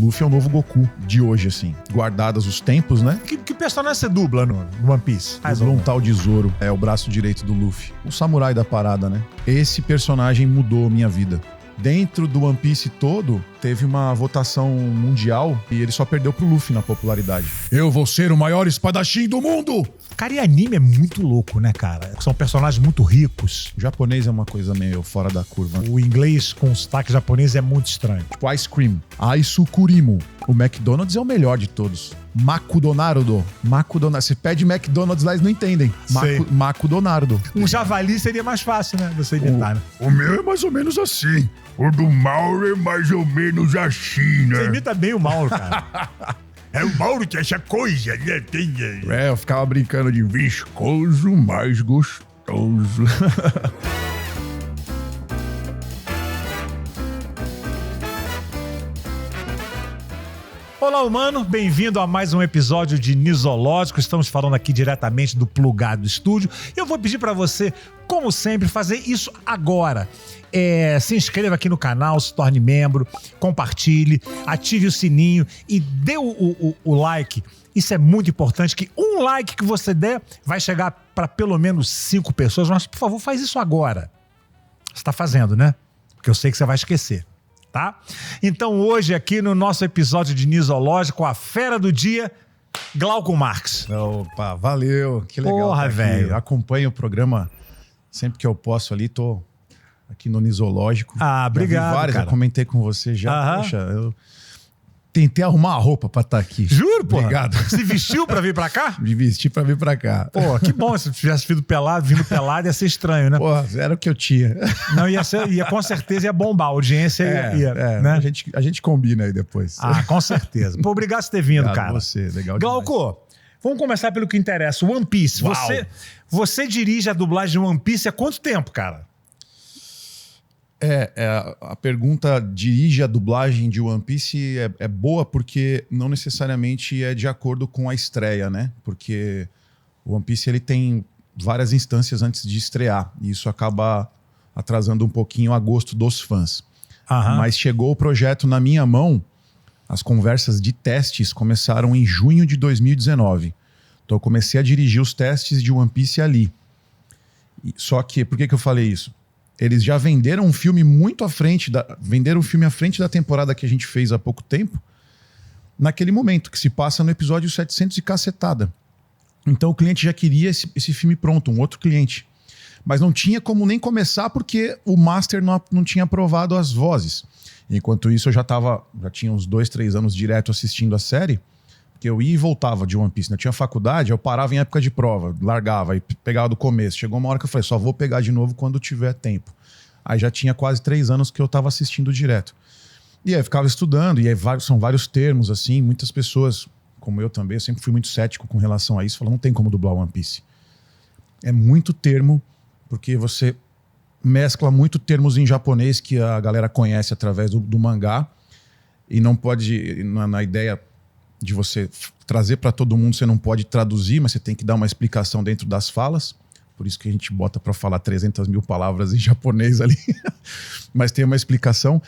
Luffy é o novo Goku de hoje, assim. Guardados os tempos, né? Que personagem você dubla no One Piece? Um tal de Zoro, é o braço direito do Luffy. O samurai da parada, né? Esse personagem mudou minha vida. Dentro do One Piece todo, teve uma votação mundial e ele só perdeu pro Luffy na popularidade. Eu vou ser o maior espadachim do mundo! Cara, e anime é muito louco, né, cara? São personagens muito ricos. O japonês é uma coisa meio fora da curva. O inglês com sotaque japonês é muito estranho. Tipo Ice Cream, Aisukurimu. O McDonald's é o melhor de todos. Macudonardo. Você pede McDonald's lá, eles não entendem. Macudonardo. Um javali seria mais fácil, né? Você imitar, né? O meu é mais ou menos assim. O do Mauro é mais ou menos assim, né? Você imita bem o Mauro, cara. É o Mauro que acha coisa, né? Eu ficava brincando de viscoso, mais gostoso. Olá, humano, bem-vindo a mais um episódio de Nisológico. Estamos falando aqui diretamente do Plugado Estúdio. Eu vou pedir para você, como sempre, fazer isso agora. Se inscreva aqui no canal, se torne membro, compartilhe, ative o sininho e dê o like. Isso é muito importante, que um like que você der vai chegar para pelo menos 5 pessoas. Mas, por favor, faz isso agora. Você está fazendo, né? Porque eu sei que você vai esquecer. Tá? Então hoje aqui no nosso episódio de Nisológico, a fera do dia, Glauco Marx. Opa, valeu, que legal. Porra, velho. Acompanho o programa sempre que eu posso ali, tô aqui no Nisológico. Obrigado, várias, cara. Eu comentei com você já. Poxa, eu tentei arrumar a roupa pra estar aqui. Juro, pô. Obrigado. Se vestiu pra vir pra cá? Me vesti pra vir pra cá. Pô, que bom. Se tivesse vindo pelado ia ser estranho, né? Pô, era o que eu tinha. Não, com certeza ia bombar. A audiência ia, né? A gente combina aí depois. Com certeza. Pô, obrigado por ter vindo, obrigado cara. Você, legal demais. Glauco, vamos começar pelo que interessa. One Piece. Você dirige a dublagem de One Piece há quanto tempo, cara? A pergunta dirige a dublagem de One Piece é boa porque não necessariamente é de acordo com a estreia, né? Porque o One Piece ele tem várias instâncias antes de estrear e isso acaba atrasando um pouquinho a gosto dos fãs. Mas chegou o projeto na minha mão, as conversas de testes começaram em junho de 2019. Então eu comecei a dirigir os testes de One Piece ali. Só que, por que eu falei isso? Eles já venderam um filme muito à frente, venderam um filme à frente da temporada que a gente fez há pouco tempo, naquele momento, que se passa no episódio 700 e cacetada. Então o cliente já queria esse filme pronto, um outro cliente. Mas não tinha como nem começar porque o Master não tinha aprovado as vozes. Enquanto isso eu já tinha uns 2, 3 anos direto assistindo a série, porque eu ia e voltava de One Piece. Eu tinha faculdade, eu parava em época de prova, largava e pegava do começo. Chegou uma hora que eu falei, só vou pegar de novo quando tiver tempo. Aí já tinha quase 3 anos que eu estava assistindo direto. E aí eu ficava estudando, e aí são vários termos, assim, muitas pessoas, como eu também, eu sempre fui muito cético com relação a isso, falando, não tem como dublar One Piece. É muito termo, porque você mescla muito termos em japonês que a galera conhece através do mangá, e não pode, na ideia de você trazer para todo mundo, você não pode traduzir, mas você tem que dar uma explicação dentro das falas. Por isso que a gente bota para falar 300 mil palavras em japonês ali. Mas tem uma explicação.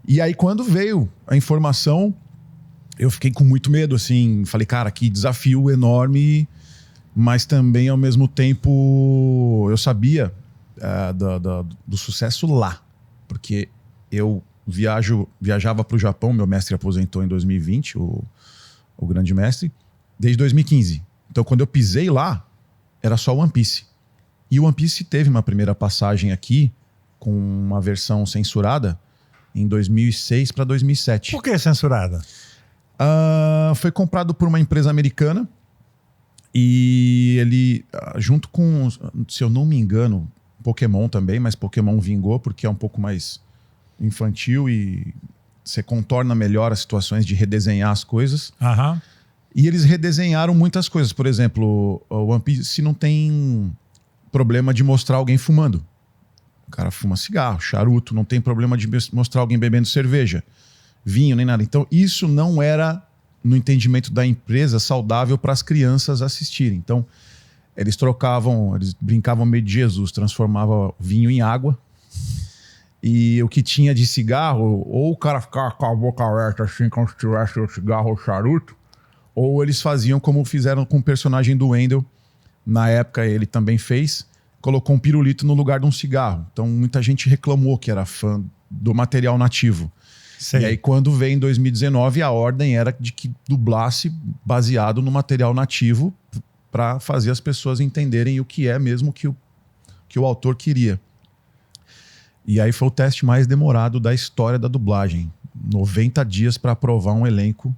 E aí, quando veio a informação, eu fiquei com muito medo, assim. Falei, cara, que desafio enorme. Mas também, ao mesmo tempo, eu sabia do sucesso lá. Porque eu viajava para o Japão, meu mestre aposentou em 2020, o grande mestre, desde 2015. Então, quando eu pisei lá, era só One Piece. E o One Piece teve uma primeira passagem aqui, com uma versão censurada, em 2006 para 2007. Por que censurada? Foi comprado por uma empresa americana e ele, junto com, se eu não me engano, Pokémon também, mas Pokémon vingou porque é um pouco mais infantil e você contorna melhor as situações de redesenhar as coisas. E eles redesenharam muitas coisas. Por exemplo, o One Piece não tem problema de mostrar alguém fumando. O cara fuma cigarro, charuto. Não tem problema de mostrar alguém bebendo cerveja, vinho, nem nada. Então isso não era, no entendimento da empresa, saudável para as crianças assistirem. Então eles brincavam meio de Jesus, transformavam vinho em água E o que tinha de cigarro, ou o cara ficava com a boca aberta assim, como se tivesse o cigarro ou charuto, ou eles faziam como fizeram com o personagem do Wendell. Na época ele também fez, colocou um pirulito no lugar de um cigarro. Então muita gente reclamou que era fã do material nativo. Sei. E aí quando veio em 2019, a ordem era de que dublasse baseado no material nativo para fazer as pessoas entenderem o que é mesmo que o autor queria. E aí foi o teste mais demorado da história da dublagem. 90 dias para aprovar um elenco.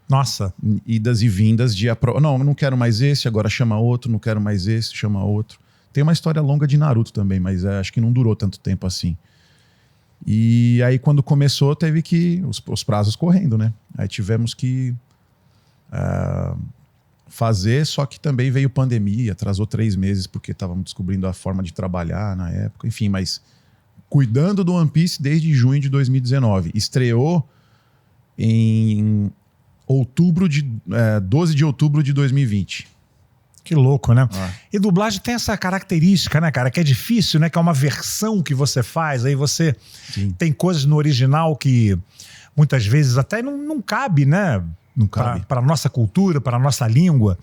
Nossa. Idas e vindas de aprovar. Não, não quero mais esse, agora chama outro, não quero mais esse, chama outro. Tem uma história longa de Naruto também, mas acho que não durou tanto tempo assim. E aí quando começou, teve que... Os prazos correndo, né? Aí tivemos que fazer, só que também veio pandemia, atrasou 3 meses, porque estávamos descobrindo a forma de trabalhar na época. Enfim, mas cuidando do One Piece desde junho de 2019. Estreou em 12 de outubro de 2020. Que louco, né? E dublagem tem essa característica, né, cara? Que é difícil, né? Que é uma versão que você faz. Aí você tem coisas no original que muitas vezes até não cabe, né? Não cabe. Para a nossa cultura, para a nossa língua.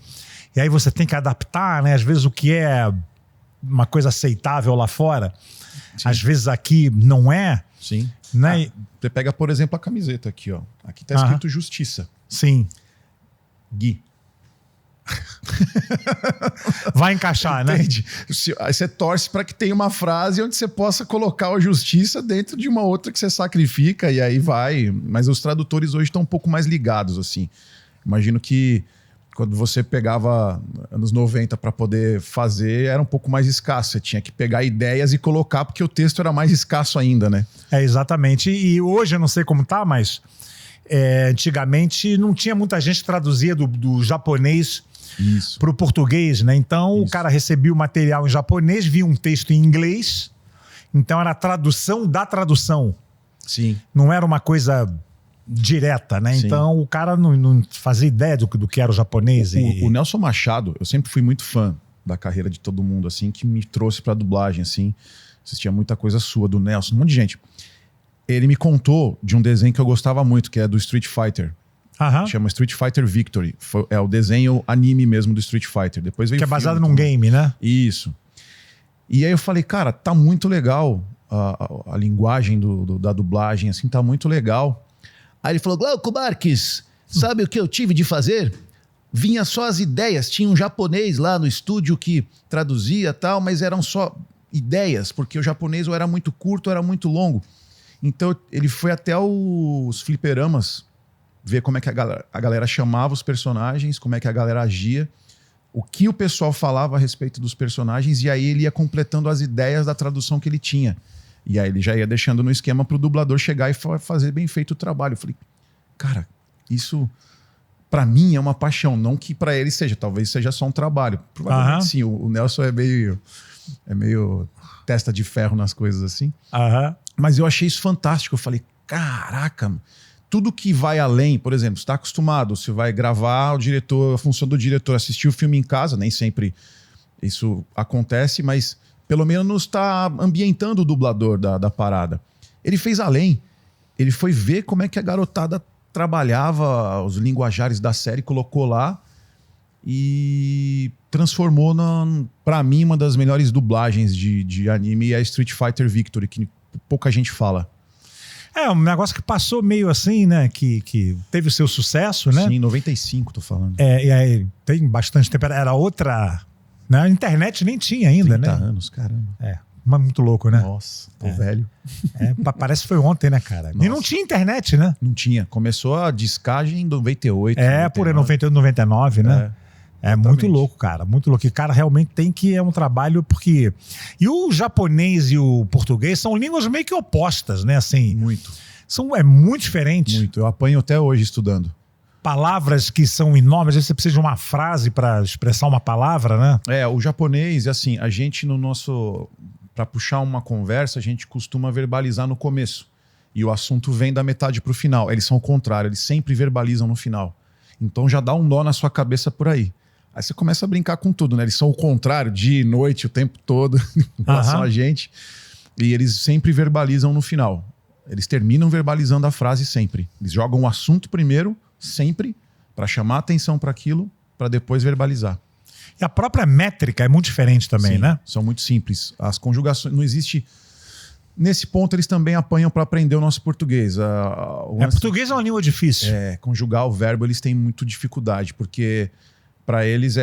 E aí você tem que adaptar, né? Às vezes o que é uma coisa aceitável lá fora, às vezes aqui não é. Sim. Né? Você pega, por exemplo, a camiseta aqui, ó. Aqui tá escrito Justiça. Sim. Gui. Vai encaixar, né? Entende? Aí você torce para que tenha uma frase onde você possa colocar a justiça dentro de uma outra que você sacrifica e aí vai. Mas os tradutores hoje estão um pouco mais ligados, assim. Imagino que quando você pegava anos 90 para poder fazer, era um pouco mais escasso. Você tinha que pegar ideias e colocar, porque o texto era mais escasso ainda, né? É, exatamente. E hoje eu não sei como tá, mas antigamente não tinha muita gente que traduzia do japonês para o português, né? Então o cara recebia o material em japonês, via um texto em inglês, então era a tradução da tradução. Sim. Não era uma coisa direta, né? Sim. Então o cara não fazia ideia do que era o japonês. O Nelson Machado, eu sempre fui muito fã da carreira de todo mundo, assim, que me trouxe pra dublagem, assim. Assistia muita coisa sua, do Nelson, um monte de gente. Ele me contou de um desenho que eu gostava muito, que é do Street Fighter. Chama Street Fighter Victory. É o desenho anime mesmo do Street Fighter. Depois veio que é baseado num game, né? Isso. E aí eu falei, cara, tá muito legal a linguagem da dublagem, assim, tá muito legal. Aí ele falou, Glauco Marques, sabe o que eu tive de fazer? Vinha só as ideias, tinha um japonês lá no estúdio que traduzia e tal, mas eram só ideias, porque o japonês ou era muito curto ou era muito longo. Então ele foi até os fliperamas ver como é que a galera chamava os personagens, como é que a galera agia, o que o pessoal falava a respeito dos personagens, e aí ele ia completando as ideias da tradução que ele tinha. E aí ele já ia deixando no esquema pro dublador chegar e fazer bem feito o trabalho. Eu falei, cara, isso pra mim é uma paixão, não que pra ele seja, talvez seja só um trabalho. Provavelmente sim, o Nelson é meio testa de ferro nas coisas assim. Mas eu achei isso fantástico. Eu falei, caraca, tudo que vai além, por exemplo, você está acostumado, você vai gravar, a função do diretor assistir o filme em casa, nem sempre isso acontece, mas pelo menos está ambientando o dublador da parada. Ele fez além, ele foi ver como é que a garotada trabalhava os linguajares da série, colocou lá e transformou, pra mim, uma das melhores dublagens de anime, é Street Fighter Victory, que pouca gente fala. É um negócio que passou meio assim, né? Que teve o seu sucesso, né? Sim, em 95, tô falando. E aí tem bastante tempo. Era outra... Né? A internet nem tinha ainda, 30 né? anos, caramba. Mas muito louco, né? Nossa, tô velho. Parece que foi ontem, né, cara? Nossa. E não tinha internet, né? Não tinha. Começou a discagem em 98. Por aí, 98, 99, né? É muito louco, cara. Muito louco. E o cara realmente tem que... É um trabalho porque... E o japonês e o português são línguas meio que opostas, né? Assim, muito. É muito diferente. Muito. Eu apanho até hoje estudando. Palavras que são enormes. Às vezes você precisa de uma frase para expressar uma palavra, né? O japonês, assim, a gente no nosso... Para puxar uma conversa, a gente costuma verbalizar no começo. E o assunto vem da metade pro final. Eles são o contrário. Eles sempre verbalizam no final. Então já dá um nó na sua cabeça por aí. Aí você começa a brincar com tudo, né? Eles são o contrário, dia e noite, o tempo todo, em relação a gente. E eles sempre verbalizam no final. Eles terminam verbalizando a frase sempre. Eles jogam o assunto primeiro, sempre, para chamar atenção para aquilo, para depois verbalizar. E a própria métrica é muito diferente também, Sim, né? são muito simples. As conjugações, não existe... Nesse ponto, eles também apanham para aprender o nosso português. Português é uma língua difícil. Conjugar o verbo, eles têm muito dificuldade, porque para eles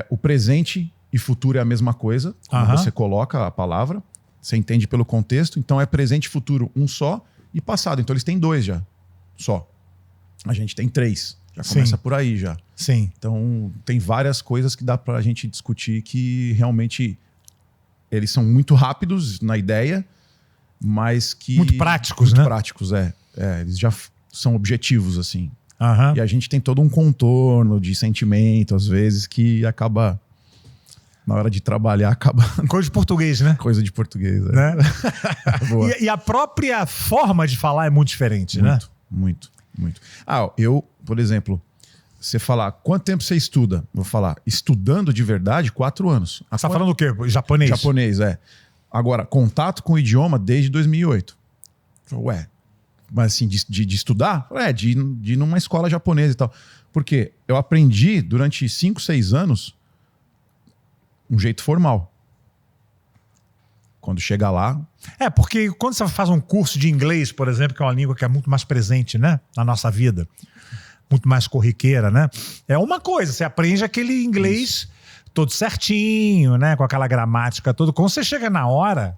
o presente e futuro é a mesma coisa, como você coloca a palavra, você entende pelo contexto, então é presente e futuro um só, e passado. Então eles têm 2 já, só. A gente tem 3, já começa por aí já. Sim. Então tem várias coisas que dá pra gente discutir que realmente eles são muito rápidos na ideia, mas que... Muito práticos, muito né? práticos, eles já são objetivos, assim. Aham. E a gente tem todo um contorno de sentimento, às vezes, que acaba... Na hora de trabalhar, acaba... Coisa de português, né? Coisa de português, Né? Boa. E a própria forma de falar é muito diferente, né? Muito. Eu, por exemplo, você falar, quanto tempo você estuda? Eu vou falar, estudando de verdade, 4 anos. Você tá falando o quê? Japonês? Japonês, Agora, contato com o idioma desde 2008. Mas assim, de estudar? De ir numa escola japonesa e tal. Porque eu aprendi durante 5, 6 anos um jeito formal. Quando chega lá... Porque quando você faz um curso de inglês, por exemplo, que é uma língua que é muito mais presente, né, na nossa vida, muito mais corriqueira, né? É uma coisa, você aprende aquele inglês todo certinho, né, com aquela gramática toda. Quando você chega na hora,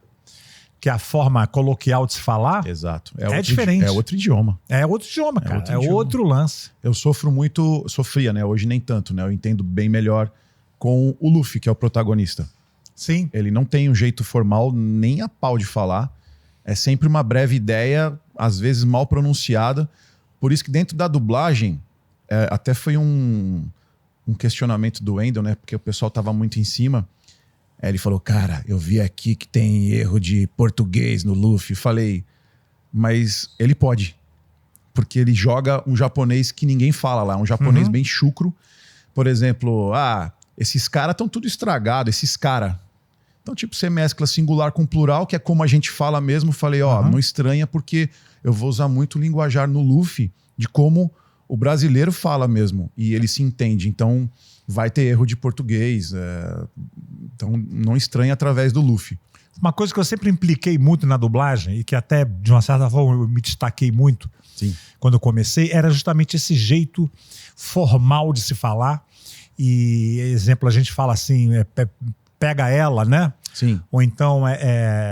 que é a forma coloquial de se falar... Exato. Diferente. É outro idioma. É outro idioma, cara. Outro lance. Eu sofria, né? Hoje nem tanto, né? Eu entendo bem melhor com o Luffy, que é o protagonista. Sim. Ele não tem um jeito formal nem a pau de falar. É sempre uma breve ideia, às vezes mal pronunciada. Por isso que dentro da dublagem, até foi um questionamento do Wendel, né? Porque o pessoal tava muito em cima. Ele falou, cara, eu vi aqui que tem erro de português no Luffy. Falei, mas ele pode. Porque ele joga um japonês que ninguém fala lá. Um japonês bem chucro. Por exemplo, esses caras estão tudo estragado, esses caras. Então, tipo, você mescla singular com plural, que é como a gente fala mesmo. Falei, não estranha, porque eu vou usar muito linguajar no Luffy de como o brasileiro fala mesmo. E ele se entende. Então, vai ter erro de português. Então, não estranha através do Luffy. Uma coisa que eu sempre impliquei muito na dublagem, e que até, de uma certa forma, eu me destaquei muito quando eu comecei, era justamente esse jeito formal de se falar. E, exemplo, a gente fala assim, pega ela, né? Sim. Ou então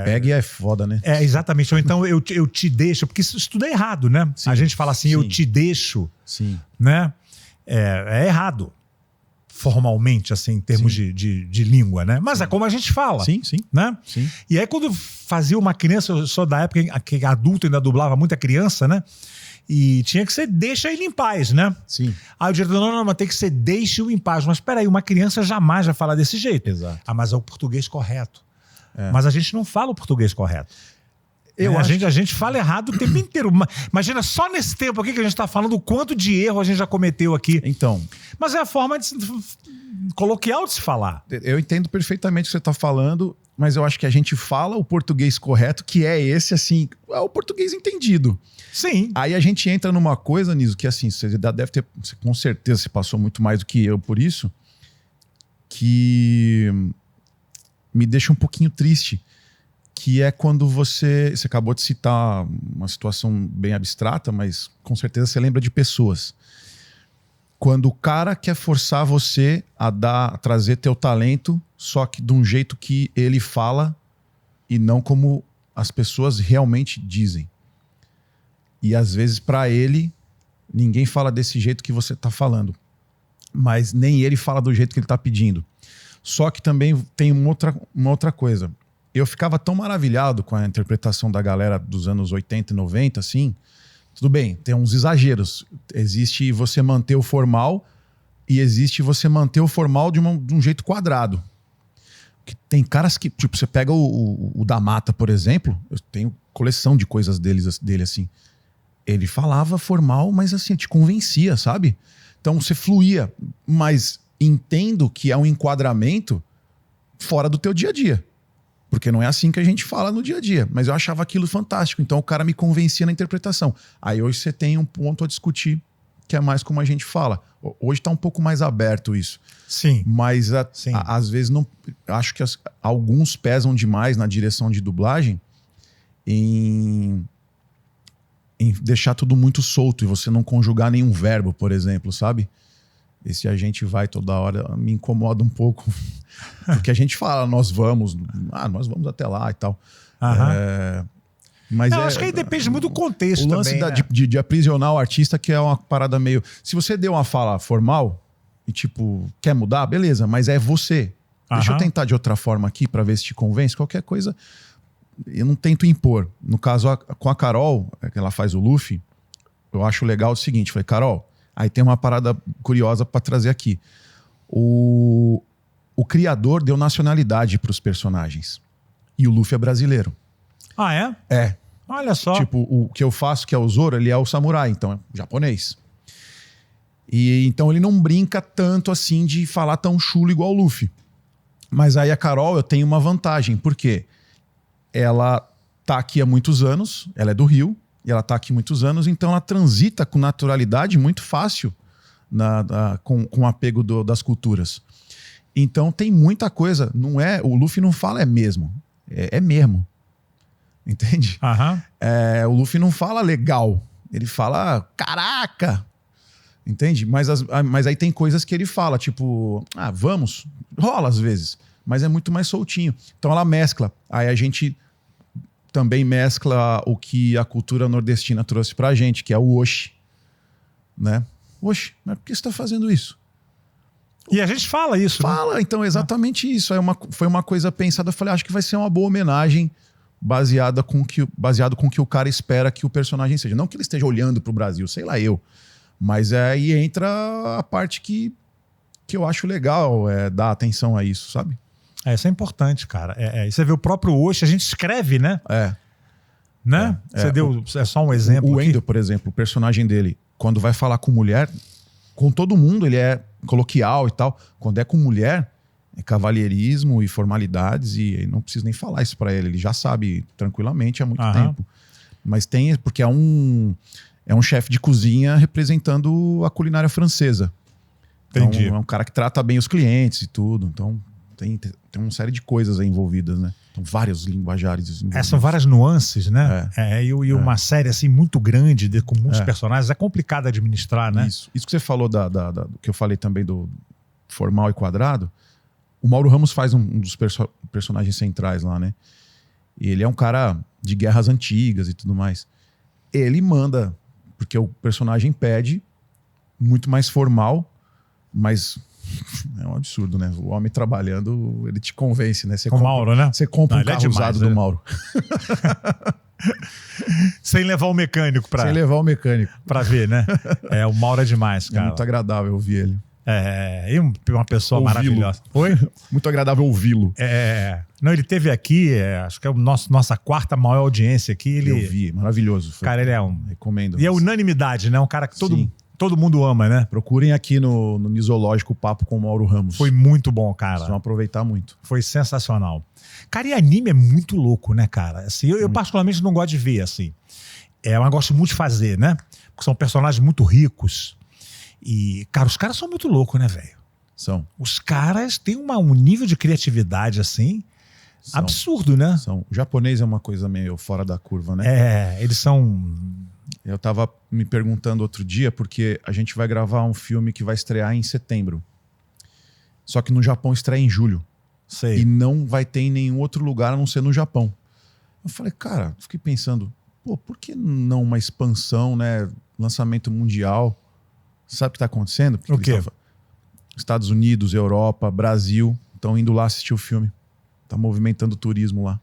Pega e é foda, né? Exatamente. Ou então eu te deixo, porque isso tudo é errado, né? Sim. A gente fala assim, eu te deixo, né? É errado. Formalmente, assim, em termos de língua, né? Mas é como a gente fala. Sim. Né? Sim. E aí, quando fazia uma criança, eu sou da época que adulto ainda dublava muita criança, né? E tinha que ser deixa ele em paz, né? Sim. Aí o diretor, não, mas tem que ser deixa-o em paz. Mas peraí, uma criança jamais vai falar desse jeito. Exato. Mas é o português correto. Mas a gente não fala o português correto. A gente fala errado o tempo inteiro. Imagina só nesse tempo aqui que a gente está falando o quanto de erro a gente já cometeu aqui. Então. Mas é a forma coloquial de se falar. Eu entendo perfeitamente o que você está falando, mas eu acho que a gente fala o português correto, que é esse, assim, é o português entendido. Sim. Aí a gente entra numa coisa, Niso, que assim, você deve ter, com certeza você passou muito mais do que eu por isso, que me deixa um pouquinho triste, que é quando você acabou de citar uma situação bem abstrata, mas com certeza você lembra de pessoas. Quando o cara quer forçar você a trazer teu talento, só que de um jeito que ele fala e não como as pessoas realmente dizem. E às vezes para ele, ninguém fala desse jeito que você está falando. Mas nem ele fala do jeito que ele está pedindo. Só que também tem uma outra coisa. Eu ficava tão maravilhado com a interpretação da galera dos anos 80 e 90, assim. Tudo bem, tem uns exageros. Existe você manter o formal e existe você manter o formal de um jeito quadrado. Que tem caras que, tipo, você pega o da Mata, por exemplo, eu tenho coleção de coisas dele assim. Ele falava formal, mas assim, te convencia, sabe? Então você fluía, mas entendo que é um enquadramento fora do teu dia a dia. Porque não é assim que a gente fala no dia a dia. Mas eu achava aquilo fantástico. Então o cara me convencia na interpretação. Aí hoje você tem um ponto a discutir, que é mais como a gente fala. Hoje tá um pouco mais aberto isso. Sim. Mas Sim. às vezes não. Acho que alguns pesam demais na direção de dublagem em deixar tudo muito solto e você não conjugar nenhum verbo, por exemplo, sabe? Esse a gente vai toda hora me incomoda um pouco. Porque a gente fala, nós vamos até lá e tal. Mas eu acho que aí depende muito do contexto. O lance também, de aprisionar o artista, que é uma parada meio. Se você deu uma fala formal e, tipo, quer mudar, beleza, mas é você. Deixa eu tentar de outra forma aqui pra ver se te convence. Qualquer coisa, eu não tento impor. No caso, com a Carol, que ela faz o Luffy, eu acho legal o seguinte: falei, Carol, aí tem uma parada curiosa pra trazer aqui. O criador deu nacionalidade pros personagens. E o Luffy é brasileiro. Ah, é? É. Olha só. Tipo, o que eu faço, que é o Zoro, ele é o samurai, então é japonês. E então ele não brinca tanto assim de falar tão chulo igual o Luffy. Mas aí a Carol, eu tenho uma vantagem, porque ela tá aqui há muitos anos, ela é do Rio, e ela tá aqui há muitos anos, então ela transita com naturalidade muito fácil com o apego das culturas. Então tem muita coisa, não é, o Luffy não fala é mesmo, é mesmo. Entende? O Luffy não fala legal, ele fala caraca, entende? Mas aí tem coisas que ele fala, tipo, vamos, rola às vezes, mas é muito mais soltinho. Então ela mescla, aí a gente também mescla o que a cultura nordestina trouxe pra gente, que é o Oxi, né? Oxi, mas por que você tá fazendo isso? E a gente fala isso, Fala, né? então, exatamente isso. Foi uma coisa pensada, eu falei, acho que vai ser uma boa homenagem baseado com o que o cara espera que o personagem seja. Não que ele esteja olhando pro Brasil, sei lá eu. Mas aí entra a parte que eu acho legal, dar atenção a isso, sabe? Isso é importante, cara. Você vê o próprio Oshi, a gente escreve, né? Né? Você deu só um exemplo. O aqui. Endo, por exemplo, o personagem dele, quando vai falar com mulher, com todo mundo ele é coloquial e tal. Quando é com mulher, é cavalheirismo e formalidades, e não preciso nem falar isso pra ele. Ele já sabe tranquilamente há muito tempo. Mas porque é um chefe de cozinha representando a culinária francesa. Entendi. Então, é um cara que trata bem os clientes e tudo. Então tem uma série de coisas aí envolvidas, né? Então vários linguajares envolvidos. São várias nuances, né? E uma série assim muito grande, com muitos personagens, é complicado administrar, né? Isso que você falou do que eu falei também do formal e quadrado. O Mauro Ramos faz um dos personagens centrais lá, né? E ele é um cara de guerras antigas e tudo mais. Ele manda, porque o personagem pede, muito mais formal, mas é um absurdo, né? O homem trabalhando, ele te convence, né? Com o Mauro, né? Você compra um carro usado do Mauro. Sem levar o mecânico pra... Sem levar o mecânico. Pra ver, né? O Mauro é demais, cara. É muito agradável ouvir ele. E uma pessoa maravilhosa. Oi? Muito agradável ouvi-lo. Não, ele teve aqui, acho que é nossa quarta maior audiência aqui. Eu vi, maravilhoso. Cara, ele é Recomendo. E é unanimidade, né? Um cara que todo mundo ama, né? Procurem aqui no Nisológico o papo com o Mauro Ramos. Foi muito bom, cara. Vocês vão aproveitar muito. Foi sensacional. Cara, e anime é muito louco, né, cara? Assim, eu particularmente não gosto de ver, assim. Mas gosto muito de fazer, né? Porque são personagens muito ricos. E, cara, os caras são muito loucos, né, velho? São. Os caras têm um nível de criatividade, assim, absurdo, né? São. O japonês é uma coisa meio fora da curva, né? Eles são... Eu tava me perguntando outro dia, porque a gente vai gravar um filme que vai estrear em setembro. Só que no Japão estreia em julho. Sei. E não vai ter em nenhum outro lugar a não ser no Japão. Eu falei, cara, fiquei pensando, por que não uma expansão, né? Lançamento mundial... Sabe o que está acontecendo? O quê? Estados Unidos, Europa, Brasil estão indo lá assistir o filme. Tá movimentando o turismo lá.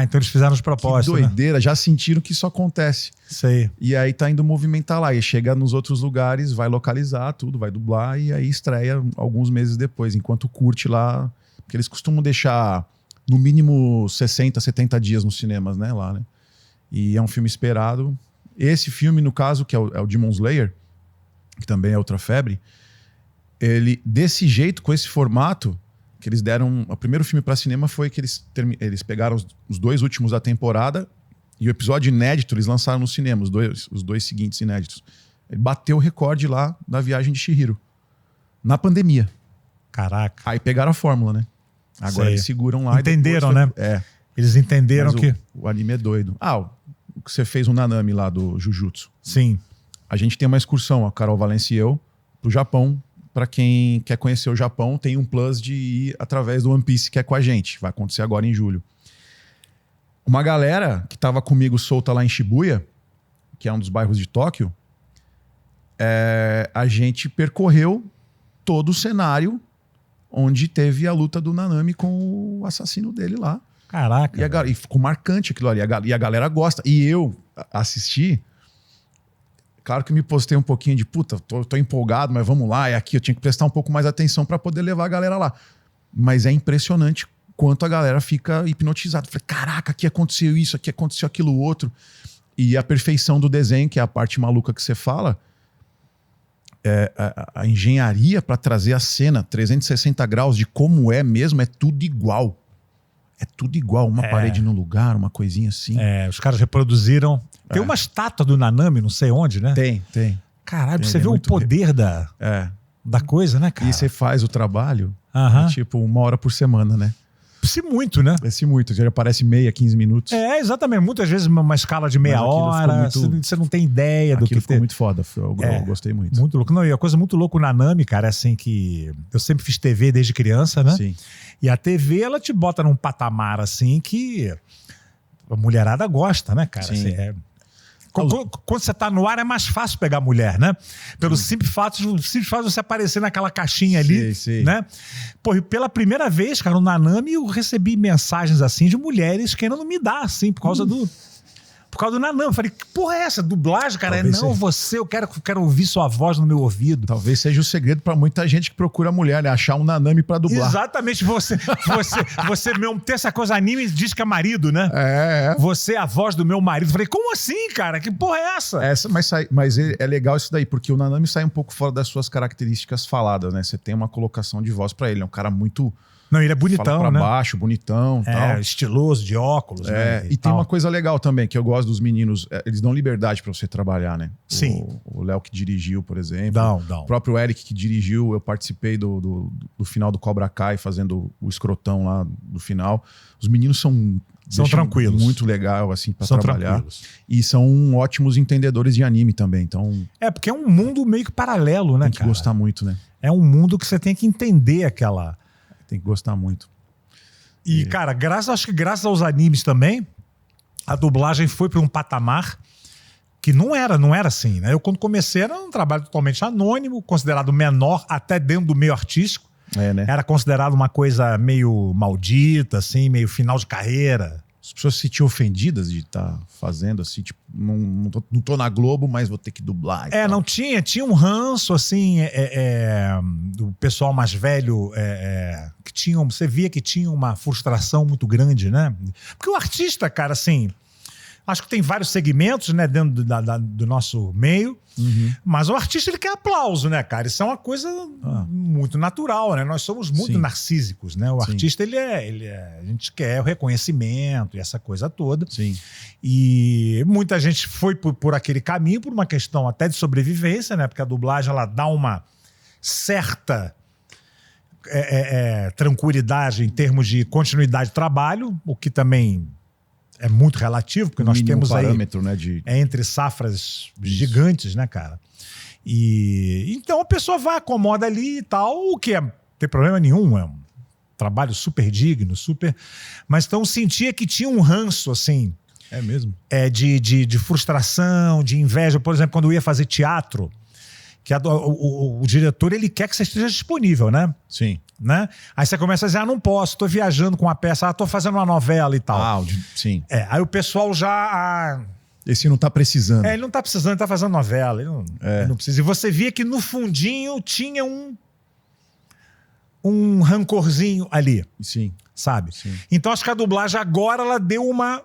Então eles fizeram os propósitos. Que doideira, né? Já sentiram que isso acontece. Sei. E aí tá indo movimentar lá. E chega nos outros lugares, vai localizar tudo, vai dublar e aí estreia alguns meses depois, enquanto curte lá. Porque eles costumam deixar no mínimo 60, 70 dias nos cinemas, né? Lá, né? E é um filme esperado. Esse filme, no caso, que é o Demon Slayer, que também é outra febre, ele, desse jeito, com esse formato, que eles deram... O primeiro filme para cinema foi que eles pegaram os 2 últimos da temporada e o episódio inédito eles lançaram no cinema, os dois seguintes inéditos. Ele bateu o recorde lá da Viagem de Chihiro. Na pandemia. Caraca. Aí pegaram a fórmula, né? Agora eles seguram lá. Entenderam, né? É. Eles entenderam que... O anime é doido. O que você fez o Nanami lá do Jujutsu. Sim. A gente tem uma excursão, a Carol Valencia e eu, pro Japão. Para quem quer conhecer o Japão, tem um plus de ir através do One Piece, que é com a gente. Vai acontecer agora em julho. Uma galera que tava comigo solta lá em Shibuya, que é um dos bairros de Tóquio, a gente percorreu todo o cenário onde teve a luta do Nanami com o assassino dele lá. Caraca. E ficou marcante aquilo ali. E a galera gosta. E eu assisti... Claro que me postei um pouquinho de puta, tô empolgado, mas vamos lá, é aqui, eu tinha que prestar um pouco mais atenção para poder levar a galera lá. Mas é impressionante quanto a galera fica hipnotizada. Falei, caraca, aqui aconteceu isso, aqui aconteceu aquilo outro. E a perfeição do desenho, que é a parte maluca que você fala, a engenharia para trazer a cena 360 graus de como é mesmo, é tudo igual. É tudo igual, uma parede no lugar, uma coisinha assim. Os caras reproduziram. Tem uma estátua do Nanami, não sei onde, né? Tem. Caralho, você vê o poder da coisa, né, cara? E você faz o trabalho, tipo 1 hora por semana, né? Se muito, né? Se muito, já aparece 15 minutos. Exatamente. Muitas vezes uma escala de meia hora, você não tem ideia do que... ficou muito foda, eu gostei muito. Muito louco. Não, e a coisa muito louca, o Nanami, cara, é assim que... Eu sempre fiz TV desde criança, né? Sim. E a TV, ela te bota num patamar, assim, que a mulherada gosta, né, cara? Sim. Assim, quando você tá no ar, é mais fácil pegar mulher, né? Pelo simples fato de você aparecer naquela caixinha ali, né? Pô, e pela primeira vez, cara, no Nanami, eu recebi mensagens, assim, de mulheres querendo me dar, assim, por causa do Nanami. Eu falei, que porra é essa? Dublagem, cara? Eu quero ouvir sua voz no meu ouvido. Talvez seja o segredo pra muita gente que procura mulher, né? Achar um Nanami pra dublar. Exatamente. Você mesmo ter essa coisa anime diz que é marido, né? Você é a voz do meu marido. Eu falei, como assim, cara? Que porra é essa? Mas é legal isso daí, porque o Nanami sai um pouco fora das suas características faladas, né? Você tem uma colocação de voz pra ele. É um cara muito... Não, ele é bonitão, fala pra né? baixo, bonitão, tal. Estiloso, de óculos, né? E tem uma coisa legal também, que eu gosto dos meninos, eles dão liberdade pra você trabalhar, né? Sim. O Léo que dirigiu, por exemplo. Dão. O próprio Eric que dirigiu, eu participei do final do Cobra Kai, fazendo o escrotão lá do final. Os meninos são tranquilos. Muito legal, assim, pra trabalhar. Tranquilos. E são ótimos entendedores de anime também, então... porque é um mundo meio que paralelo, né, tem que gostar muito, né? É um mundo que você tem que entender aquela... Tem que gostar muito. E, cara, acho que graças aos animes também, a dublagem foi para um patamar que não era assim, né? Eu, quando comecei, era um trabalho totalmente anônimo, considerado menor até dentro do meio artístico. Né? Era considerado uma coisa meio maldita, assim, meio final de carreira. As pessoas se sentiam ofendidas de estar fazendo assim, tipo, não tô na Globo, mas vou ter que dublar. Não tinha um ranço, assim, do pessoal mais velho, que você via que tinha uma frustração muito grande, né? Porque o artista, cara, assim, acho que tem vários segmentos, né, dentro do nosso meio, mas o artista, ele quer aplauso, né, cara? Isso é uma coisa muito natural, né? Nós somos muito narcísicos, né? O artista, a gente quer o reconhecimento e essa coisa toda. Sim. E muita gente foi por aquele caminho, por uma questão até de sobrevivência, né? Porque a dublagem, ela dá uma certa tranquilidade em termos de continuidade de trabalho, o que também... é muito relativo, porque nós temos parâmetro, aí... né, entre safras gigantes, né, cara? E então a pessoa vai, acomoda ali e tal, o que não tem problema nenhum, é um trabalho super digno, super... Mas então sentia que tinha um ranço, assim... É mesmo? De frustração, de inveja. Por exemplo, quando eu ia fazer teatro, que o diretor, ele quer que você esteja disponível, né? Sim. Né? Aí você começa a dizer, não posso, tô viajando com a peça, tô fazendo uma novela e tal. Sim. Aí o pessoal já... Esse não tá precisando. Ele não tá precisando, ele tá fazendo novela, ele não precisa. E você via que no fundinho tinha um rancorzinho ali. Sim. Sabe? Sim. Então acho que a dublagem agora, ela deu uma...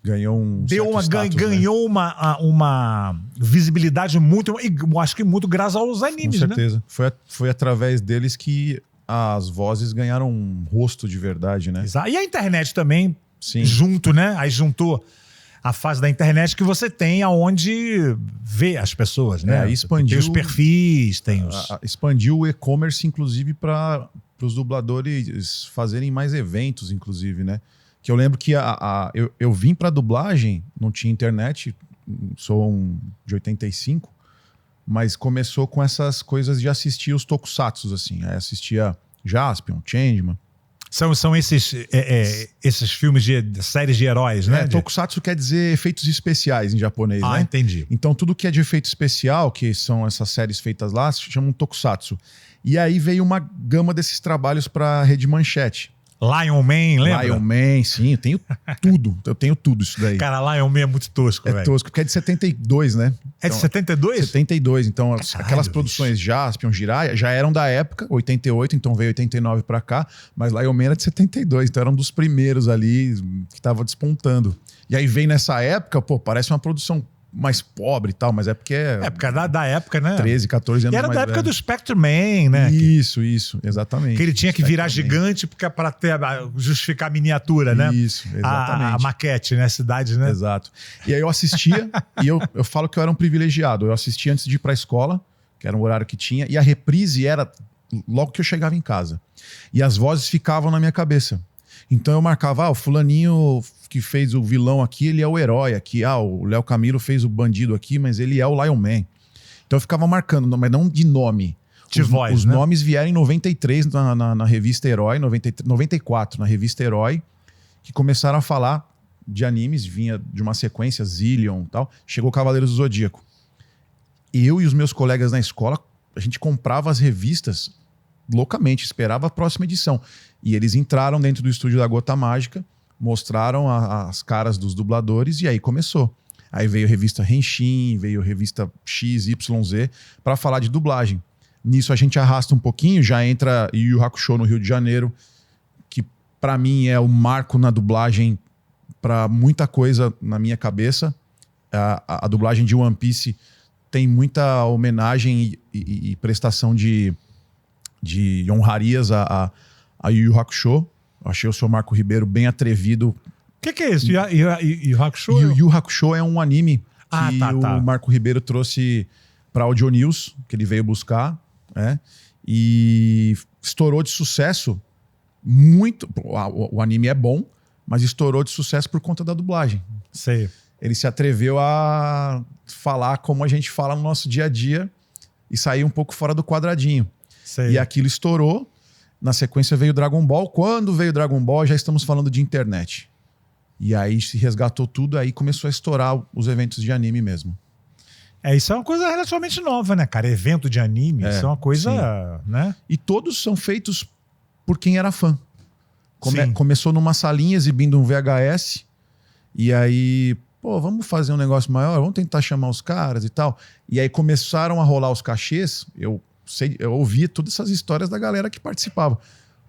Ganhou uma visibilidade muito, acho que muito graças aos animes, com certeza. né? Foi através deles que as vozes ganharam um rosto de verdade, né? E a internet também, Sim. junto, né? Aí juntou a fase da internet que você tem aonde vê as pessoas, né? Aí expandiu, tem os perfis, tem os... expandiu o e-commerce, inclusive, para os dubladores fazerem mais eventos, inclusive, né? Que eu lembro que eu vim para dublagem, não tinha internet, sou de 85, mas começou com essas coisas de assistir os tokusatsus, assim. Aí assistia Jaspion, Changeman. São esses filmes de séries de heróis, né? Tokusatsu quer dizer efeitos especiais em japonês, né? Entendi. Então tudo que é de efeito especial, que são essas séries feitas lá, se chamam Tokusatsu. E aí veio uma gama desses trabalhos para Rede Manchete. Lion Man, lembra? Lion Man, sim, eu tenho tudo. Eu tenho tudo isso daí. Cara, Lion Man é muito tosco, velho. É tosco, porque é de 72, né? É de 72? 72. Então, Caralho, aquelas produções Jaspion, Jiraiya, já eram da época, 88, então veio 89 pra cá, mas Lion Man era de 72, então era um dos primeiros ali que tava despontando. E aí vem nessa época, pô, parece uma produção mais pobre e tal, mas é porque... Porque da época, né? 13, 14 anos E era mais da época velho. do Spectre Man, né? Isso, exatamente. Que ele tinha que virar Spectre Man. gigante para justificar a miniatura, né? Isso, exatamente. A maquete, né? A cidade, né? Exato. E aí eu assistia, e eu falo que eu era um privilegiado. Eu assistia antes de ir pra escola, que era um horário que tinha, e a reprise era logo que eu chegava em casa. E as vozes ficavam na minha cabeça. Então eu marcava, o fulaninho que fez o vilão aqui, ele é o herói aqui. O Léo Camilo fez o bandido aqui, mas ele é o Lion Man. Então eu ficava marcando, mas não de nome. De voz, os né? nomes vieram em 93 na revista Herói, 94 na revista Herói, que começaram a falar de animes, vinha de uma sequência, Zillion e tal. Chegou Cavaleiros do Zodíaco. Eu e os meus colegas na escola, a gente comprava as revistas loucamente, esperava a próxima edição. E eles entraram dentro do estúdio da Gota Mágica, mostraram as caras dos dubladores e aí começou. Aí veio a revista Henshin, veio a revista XYZ para falar de dublagem. Nisso a gente arrasta um pouquinho, já entra Yu Yu Hakusho no Rio de Janeiro, que para mim é o marco na dublagem para muita coisa na minha cabeça. A dublagem de One Piece tem muita homenagem e prestação de honrarias a Yu Yu Hakusho. Achei o seu Marco Ribeiro bem atrevido. O que é isso? Yu Hakusho? Yu Yu Hakusho é um anime que tá. o Marco Ribeiro trouxe para Audio News, que ele veio buscar, né? E estourou de sucesso muito. O anime é bom, mas estourou de sucesso por conta da dublagem. Sei. Ele se atreveu a falar como a gente fala no nosso dia a dia e sair um pouco fora do quadradinho. Sei. E aquilo estourou. Na sequência veio Dragon Ball. Quando veio Dragon Ball, já estamos falando de internet. E aí se resgatou tudo, aí começou a estourar os eventos de anime mesmo. Isso é uma coisa relativamente nova, né, cara? Evento de anime, isso é uma coisa, sim. né? E todos são feitos por quem era fã. Sim. Começou numa salinha exibindo um VHS. E aí, vamos fazer um negócio maior, vamos tentar chamar os caras e tal. E aí começaram a rolar os cachês. Eu ouvia todas essas histórias da galera que participava.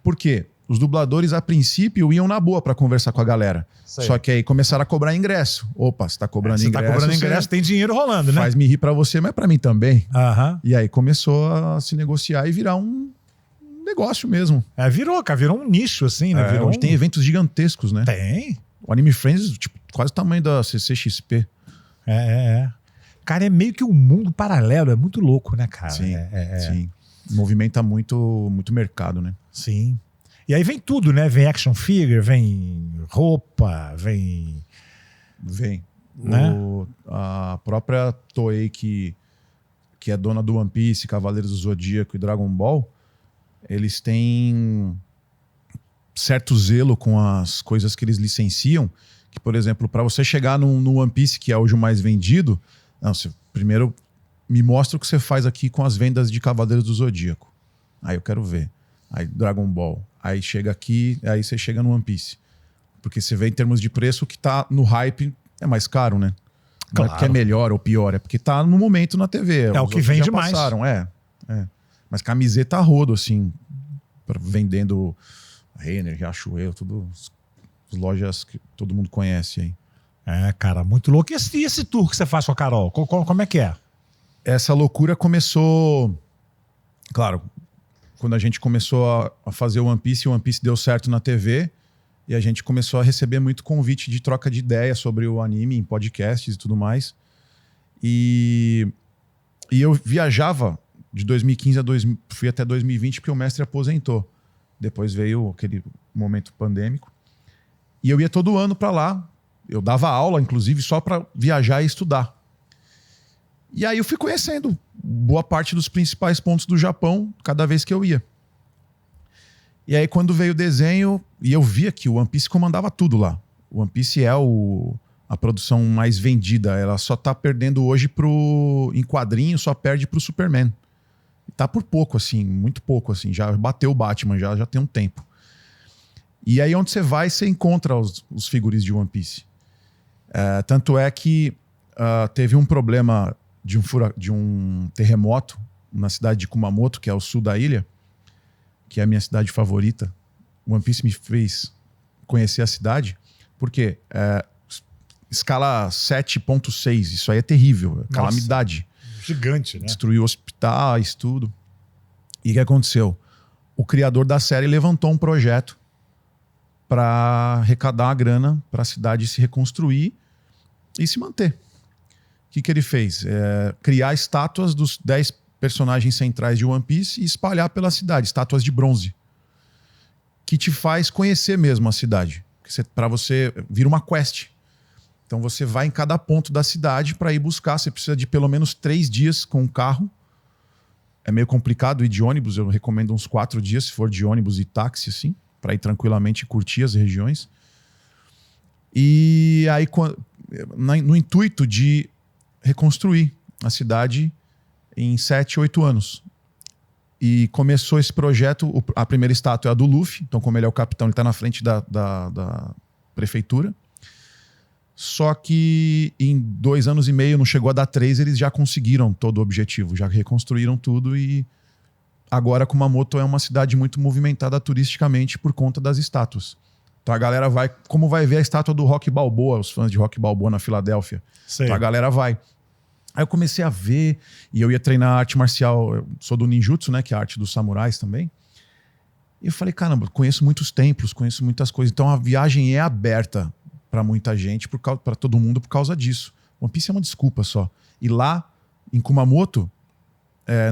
Por quê? Os dubladores, a princípio, iam na boa para conversar com a galera. Sei. Só que aí começaram a cobrar ingresso. Opa, você tá cobrando ingresso. Você tá cobrando ingresso, tem dinheiro rolando, né? Faz-me rir para você, mas para mim também. Aham. E aí começou a se negociar e virar um negócio mesmo. Virou um nicho, assim, né? Onde tem eventos gigantescos, né? Tem. O Anime Friends, tipo, quase o tamanho da CCXP. Cara, é meio que um mundo paralelo, é muito louco, né, cara? Sim, sim. Movimenta muito, muito mercado, né? Sim. E aí vem tudo, né? Vem action figure, vem roupa, vem... Vem. Né? A própria Toei, que é dona do One Piece, Cavaleiros do Zodíaco e Dragon Ball, eles têm certo zelo com as coisas que eles licenciam, que, por exemplo, para você chegar no One Piece, que é hoje o mais vendido, não, você primeiro me mostra o que você faz aqui com as vendas de Cavaleiros do Zodíaco. Aí eu quero ver. Aí Dragon Ball. Aí chega aqui, aí você chega no One Piece. Porque você vê em termos de preço que tá no hype é mais caro, né? Não Claro. é porque é melhor ou pior, é porque tá no momento na TV. É o que vende mais. Passaram, Mas camiseta a rodo, assim, vendendo Renner, Riachuelo, tudo as lojas que todo mundo conhece aí. Cara, muito louco. E esse tour que você faz com a Carol? Como é que é? Essa loucura começou, claro, quando a gente começou a fazer o One Piece deu certo na TV, e a gente começou a receber muito convite de troca de ideia sobre o anime em podcasts e tudo mais. E eu viajava de 2015 fui até 2020 porque o mestre aposentou. Depois veio aquele momento pandêmico. E eu ia todo ano para lá. Eu dava aula, inclusive, só para viajar e estudar. E aí eu fui conhecendo boa parte dos principais pontos do Japão cada vez que eu ia. E aí quando veio o desenho, e eu via que o One Piece comandava tudo lá. O One Piece é a produção mais vendida. Ela só tá perdendo hoje em quadrinho, só perde pro Superman. E tá por pouco, assim, muito pouco, assim. Já bateu o Batman, já tem um tempo. E aí onde você vai, você encontra os figuris de One Piece. Tanto é que teve um problema de um terremoto na cidade de Kumamoto, que é o sul da ilha, que é a minha cidade favorita. O One Piece me fez conhecer a cidade, porque escala 7.6, isso aí é terrível, é calamidade. Gigante, né? Destruiu hospitais, tudo. E o que aconteceu? O criador da série levantou um projeto para arrecadar a grana para a cidade se reconstruir e se manter. O que ele fez? Criar estátuas dos 10 personagens centrais de One Piece e espalhar pela cidade, estátuas de bronze. Que te faz conhecer mesmo a cidade. Para você vir uma quest. Então você vai em cada ponto da cidade para ir buscar. Você precisa de pelo menos 3 dias com o carro. É meio complicado ir de ônibus. Eu recomendo uns 4 dias, se for de ônibus e táxi, assim, para ir tranquilamente e curtir as regiões. E aí, no intuito de reconstruir a cidade em 7, 8 anos. E começou esse projeto, a primeira estátua é a do Luffy, então como ele é o capitão, ele está na frente da prefeitura. Só que em 2 anos e meio, não chegou a dar 3, eles já conseguiram todo o objetivo, já reconstruíram tudo e agora Kumamoto é uma cidade muito movimentada turisticamente por conta das estátuas. Então a galera vai, como vai ver a estátua do Rocky Balboa, os fãs de Rocky Balboa na Filadélfia. Sei. Então a galera vai. Aí eu comecei a ver, e eu ia treinar arte marcial, eu sou do ninjutsu, né, que é a arte dos samurais também. E eu falei, caramba, conheço muitos templos, conheço muitas coisas. Então a viagem é aberta para muita gente, para todo mundo por causa disso. One Piece é uma desculpa só. E lá, em Kumamoto,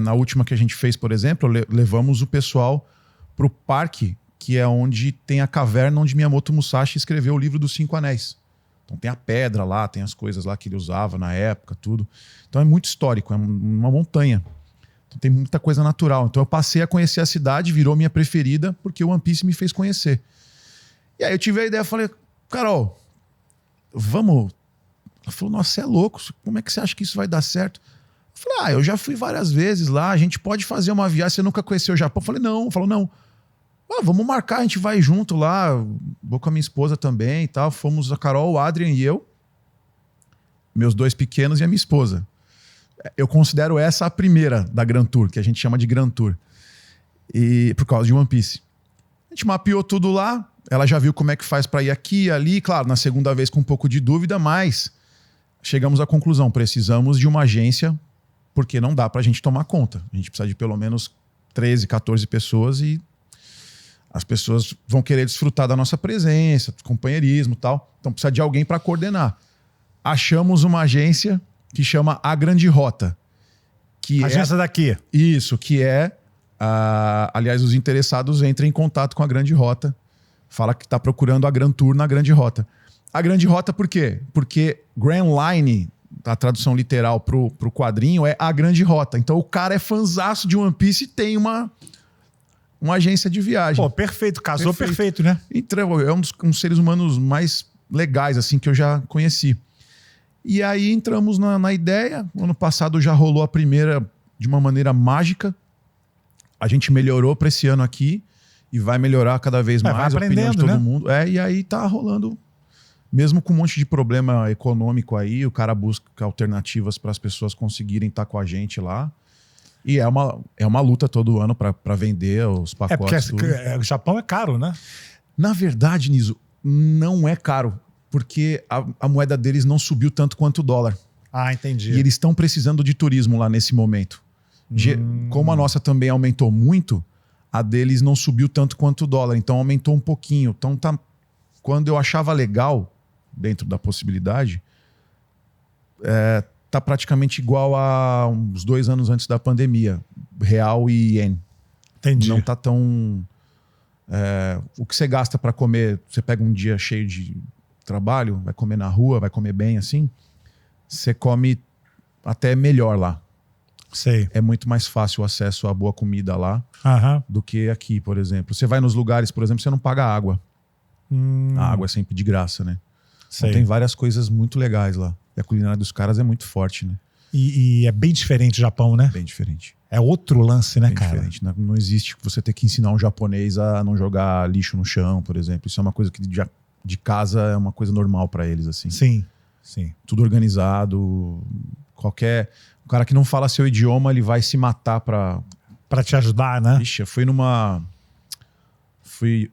na última que a gente fez, por exemplo, levamos o pessoal pro parque, que é onde tem a caverna onde Miyamoto Musashi escreveu o livro dos 5 Anéis. Então tem a pedra lá, tem as coisas lá que ele usava na época, tudo. Então é muito histórico, é uma montanha. Então tem muita coisa natural. Então eu passei a conhecer a cidade, virou minha preferida, porque o One Piece me fez conhecer. E aí eu tive a ideia, falei, Carol, vamos... Ela falou, nossa, você é louco, como é que você acha que isso vai dar certo? Eu falei, eu já fui várias vezes lá, a gente pode fazer uma viagem, você nunca conheceu o Japão? Eu falei, não. Falou, não. Vamos marcar, a gente vai junto lá, vou com a minha esposa também e tal. Fomos a Carol, o Adrian e eu, meus 2 pequenos e a minha esposa. Eu considero essa a primeira da Grand Tour, que a gente chama de Grand Tour, e por causa de One Piece. A gente mapeou tudo lá, ela já viu como é que faz para ir aqui e ali, claro, na segunda vez com um pouco de dúvida, mas chegamos à conclusão, precisamos de uma agência, porque não dá pra gente tomar conta. A gente precisa de pelo menos 13, 14 pessoas e as pessoas vão querer desfrutar da nossa presença, companheirismo e tal. Então precisa de alguém para coordenar. Achamos uma agência que chama A Grande Rota. Que agência daqui. Isso, que é... aliás, os interessados entram em contato com a Grande Rota. Fala que está procurando a Grand Tour na Grande Rota. A Grande Rota por quê? Porque Grand Line, a tradução literal pro quadrinho, é a Grande Rota. Então o cara é fanzaço de One Piece e tem uma agência de viagem. Pô, perfeito. Casou perfeito, né? Então, é um dos seres humanos mais legais assim que eu já conheci. E aí entramos na ideia. Ano passado já rolou a primeira de uma maneira mágica. A gente melhorou para esse ano aqui e vai melhorar cada vez mais a opinião de todo mundo. E aí tá rolando, mesmo com um monte de problema econômico aí, o cara busca alternativas para as pessoas conseguirem estar com a gente lá. E é uma luta todo ano para vender os pacotes. Porque o Japão é caro, né? Na verdade, Niso, não é caro, porque a moeda deles não subiu tanto quanto o dólar. Ah, entendi. E eles estão precisando de turismo lá nesse momento. Como a nossa também aumentou muito, a deles não subiu tanto quanto o dólar, então aumentou um pouquinho. Então quando eu achava legal, dentro da possibilidade, tá praticamente igual a uns 2 anos antes da pandemia, real e ien. Entendi. Não tá tão... o que você gasta para comer, você pega um dia cheio de trabalho, vai comer na rua, vai comer bem assim, você come até melhor lá. Sei. É muito mais fácil o acesso a boa comida lá do que aqui, por exemplo. Você vai nos lugares, por exemplo, você não paga água. A água é sempre de graça, né? Então tem várias coisas muito legais lá. E a culinária dos caras é muito forte, né? E é bem diferente o Japão, né? Bem diferente. É outro lance, né, Bem cara? diferente. Não existe você ter que ensinar um japonês a não jogar lixo no chão, por exemplo. Isso é uma coisa que de casa é uma coisa normal para eles, assim. Sim, sim. Tudo organizado. O cara que não fala seu idioma, ele vai se matar pra te ajudar, né? Ixi, eu fui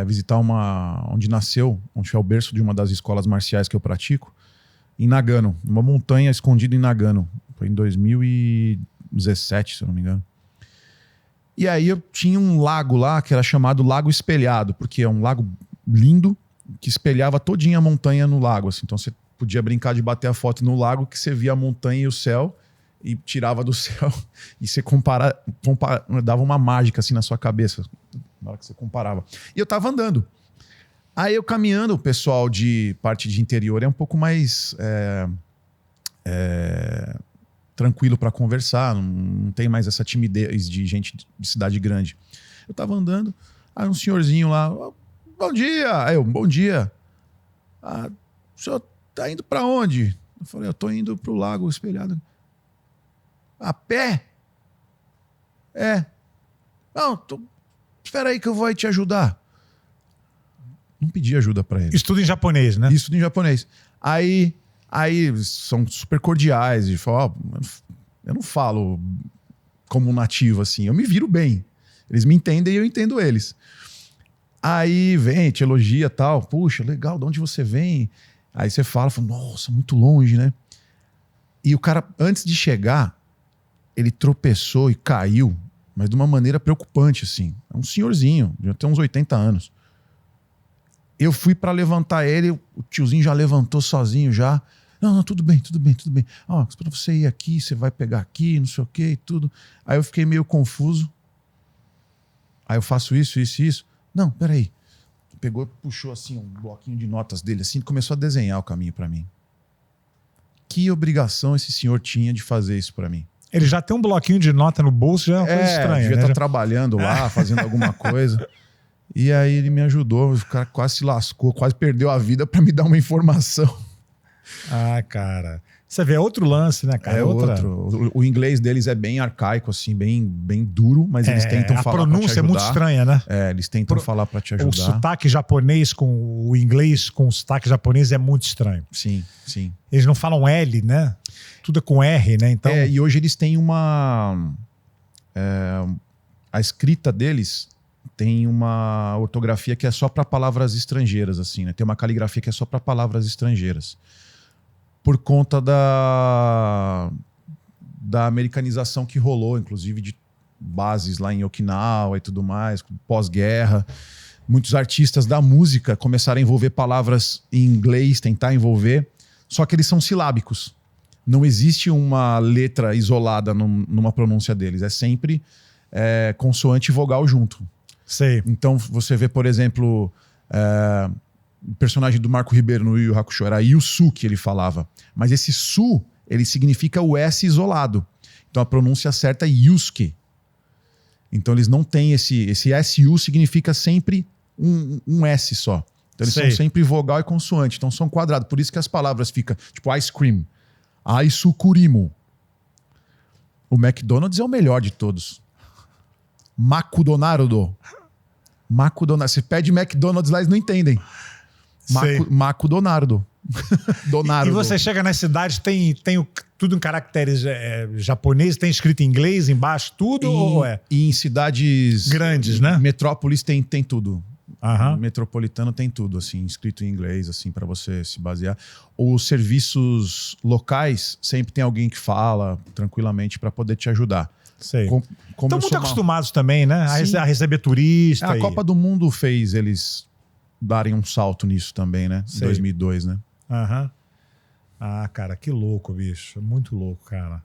visitar onde nasceu, onde é o berço de uma das escolas marciais que eu pratico, em Nagano, uma montanha escondida em Nagano. Foi em 2017, se eu não me engano. E aí eu tinha um lago lá que era chamado Lago Espelhado, porque é um lago lindo que espelhava todinha a montanha no lago, assim. Então você podia brincar de bater a foto no lago, que você via a montanha e o céu e tirava do céu e você dava uma mágica assim na sua cabeça na hora que você comparava. E eu tava andando. Aí eu caminhando, o pessoal de parte de interior é um pouco mais tranquilo para conversar, não tem mais essa timidez de gente de cidade grande. Eu tava andando, aí um senhorzinho lá, bom dia! Aí eu, bom dia! O senhor tá indo para onde? Eu falei, eu tô indo pro Lago Espelhado. A pé? Não, espera aí que eu vou aí te ajudar. Não pedi ajuda para ele. Estudo em japonês, né? Estudo em japonês. Aí são super cordiais e falam, eu não falo como um nativo assim, eu me viro bem. Eles me entendem e eu entendo eles. Aí vem, te elogia e tal. Puxa, legal, de onde você vem? Aí você fala, nossa, muito longe, né? E o cara, antes de chegar, ele tropeçou e caiu, mas de uma maneira preocupante, assim. É um senhorzinho, já tem uns 80 anos. Eu fui para levantar ele, o tiozinho já levantou sozinho já. Não, tudo bem. Para você ir aqui, você vai pegar aqui, não sei o que e tudo. Aí eu fiquei meio confuso. Aí eu faço isso. Não, peraí. Pegou e puxou assim um bloquinho de notas dele assim e começou a desenhar o caminho para mim. Que obrigação esse senhor tinha de fazer isso para mim? Ele já tem um bloquinho de nota no bolso, já é uma coisa estranha. Devia né? estar trabalhando lá, fazendo alguma coisa. E aí ele me ajudou, o cara quase se lascou, quase perdeu a vida para me dar uma informação. Ah, cara. Você vê, é outro lance, né, cara? Outro. O inglês deles é bem arcaico, assim, bem duro, mas eles tentam falar pra te ajudar. A pronúncia é muito estranha, né? Eles tentam falar pra te ajudar. O sotaque japonês com o inglês com o sotaque japonês é muito estranho. Sim. Eles não falam L, né? Tudo é com R, né? Então... E hoje eles têm uma... a escrita deles tem uma ortografia que é só para palavras estrangeiras, assim, né? Tem uma caligrafia que é só para palavras estrangeiras. Por conta da americanização que rolou, inclusive de bases lá em Okinawa e tudo mais, pós-guerra. Muitos artistas da música começaram a envolver palavras em inglês, tentar envolver, só que eles são silábicos. Não existe uma letra isolada numa pronúncia deles, é sempre consoante e vogal junto. Sei. Então você vê, por exemplo... o personagem do Marco Ribeiro no Yu Yu Hakusho era Yusu que ele falava. Mas esse Su, ele significa o S isolado. Então a pronúncia certa é Yusuke. Então eles não têm esse SU significa sempre um S só. Então eles são sempre vogal e consoante. Então são quadrados. Por isso que as palavras ficam tipo ice cream. Aisukurimu. O McDonald's é o melhor de todos. Makudonardo. Você pede McDonald's lá, eles não entendem. Makudonardo. E você chega nas cidades, tem tudo em caracteres japoneses, tem escrito em inglês embaixo, tudo? E em cidades grandes, né? Metrópolis tem tudo. Aham. O Metropolitano tem tudo, assim, escrito em inglês, assim, para você se basear. Os serviços locais sempre tem alguém que fala tranquilamente para poder te ajudar. Sei. Como Estão eu muito sou acostumados também, né? Sim. A receber turista. A e- Copa do Mundo fez eles darem um salto nisso também, né? Em Sei. 2002, né? Aham. Ah, cara, que louco, bicho. Muito louco, cara.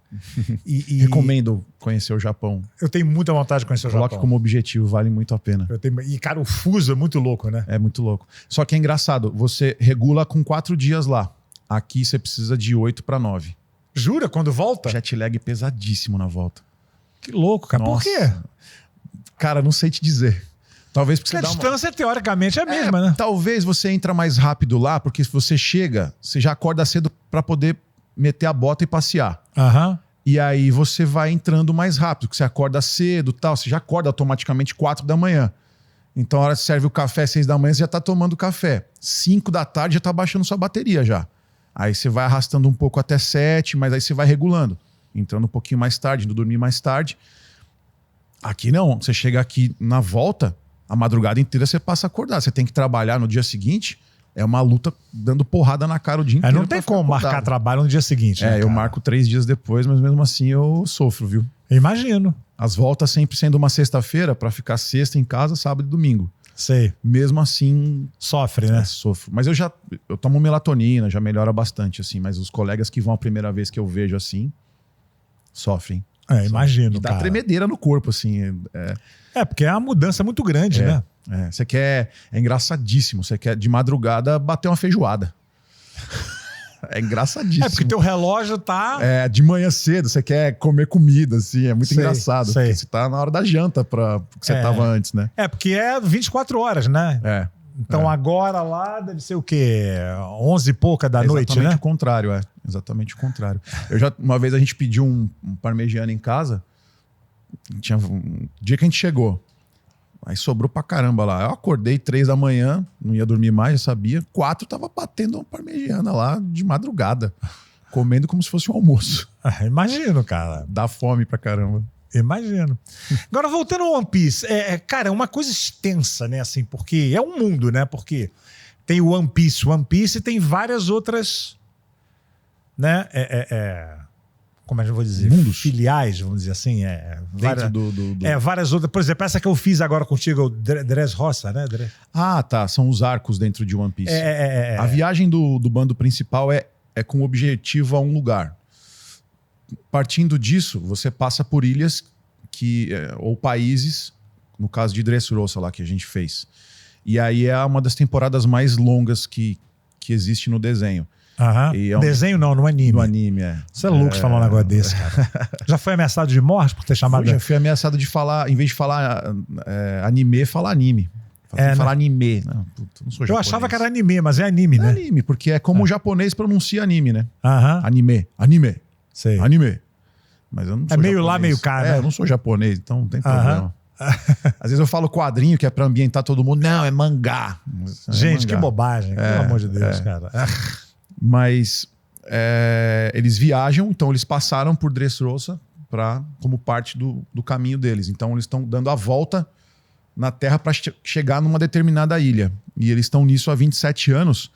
E Recomendo conhecer o Japão. eu tenho muita vontade de conhecer o Coloque Japão. como objetivo, vale muito a pena. E, cara, o fuso é muito louco, né? É muito louco. Só que é engraçado, você regula com 4 dias lá. Aqui você precisa de 8 para 9. Jura? Quando volta? Jet lag pesadíssimo na volta. Que louco, cara. Nossa. Por quê? Cara, não sei te dizer. Talvez porque Porque a você dá uma... distância, teoricamente, é a mesma, né? Talvez você entra mais rápido lá, porque se você chega, você já acorda cedo para poder meter a bota e passear. Aham. E aí você vai entrando mais rápido, porque você acorda cedo e tal, você já acorda automaticamente 4 da manhã. Então a hora que você serve o café 6 da manhã, você já tá tomando café. 5 da tarde já tá baixando sua bateria já. Aí você vai arrastando um pouco até 7, mas aí você vai regulando. Entrando um pouquinho mais tarde, indo dormir mais tarde. Aqui não, você chega aqui na volta, a madrugada inteira você passa acordado. Você tem que trabalhar no dia seguinte, é uma luta dando porrada na cara o dia inteiro. Não tem pra ficar como marcar acordado. trabalho no dia seguinte. né, Eu cara? marco 3 dias depois, mas mesmo assim eu sofro, viu? Imagino. As voltas sempre sendo uma sexta-feira para ficar sexta em casa, sábado e domingo. Sei. Mesmo assim, Sofre, né? sofro. Mas eu tomo melatonina, já melhora bastante, assim. Mas os colegas que vão a primeira vez que eu vejo assim, sofrem. Imagino, E dá cara. tremedeira no corpo, assim. Porque é uma mudança muito grande, né? Você quer... É engraçadíssimo. Você quer, de madrugada, bater uma feijoada. É engraçadíssimo. Porque teu relógio tá... De manhã cedo, você quer comer comida, assim. É muito Sei, engraçado. sei. Porque você tá na hora da janta que você tava antes, né? Porque é 24 horas, né? Então agora lá deve ser o quê? 11 e pouca da noite, Exatamente né? o contrário, Exatamente o contrário. Uma vez a gente pediu um parmegiana em casa, tinha um dia que a gente chegou, aí sobrou pra caramba lá. Eu acordei 3 da manhã, não ia dormir mais, eu sabia. 4 tava batendo uma parmegiana lá de madrugada, comendo como se fosse um almoço. Imagino, cara. Dá fome pra caramba. Imagino. Agora, voltando ao One Piece, cara, é uma coisa extensa, né? Assim, porque é um mundo, né? Porque tem o One Piece e tem várias outras, né? Como é que eu vou dizer? Mundos. Filiais, vamos dizer assim. Dentro do... Várias outras. Por exemplo, essa que eu fiz agora contigo, o Dressrosa, né? Ah, tá. São os arcos dentro de One Piece. A viagem do bando principal é com objetivo a um lugar. Partindo disso, você passa por ilhas ou países, no caso de Dressrosa lá que a gente fez. E aí é uma das temporadas mais longas que existe no desenho. E é Desenho não, no anime. No anime, Você é louco de falar um negócio desse, cara. Já foi ameaçado de morte por ter chamado... Já fui ameaçado de falar, em vez de falar anime, falar anime. Falar anime. Não, não sou japonês. Eu achava que era anime, mas é anime, né? É anime, porque é como o japonês pronuncia anime, né? Aham. Anime. Sei. Anime. Mas eu não sou meio japonês. lá, meio cá, né? Eu não sou japonês, então não tem problema. Às vezes eu falo quadrinho, que é pra ambientar todo mundo. Não, é mangá. Gente, mangá. que bobagem. Pelo amor de Deus, cara. Mas eles viajam, então eles passaram por Dressrosa como parte do caminho deles. Então eles estão dando a volta na Terra para chegar numa determinada ilha. E eles estão nisso há 27 anos.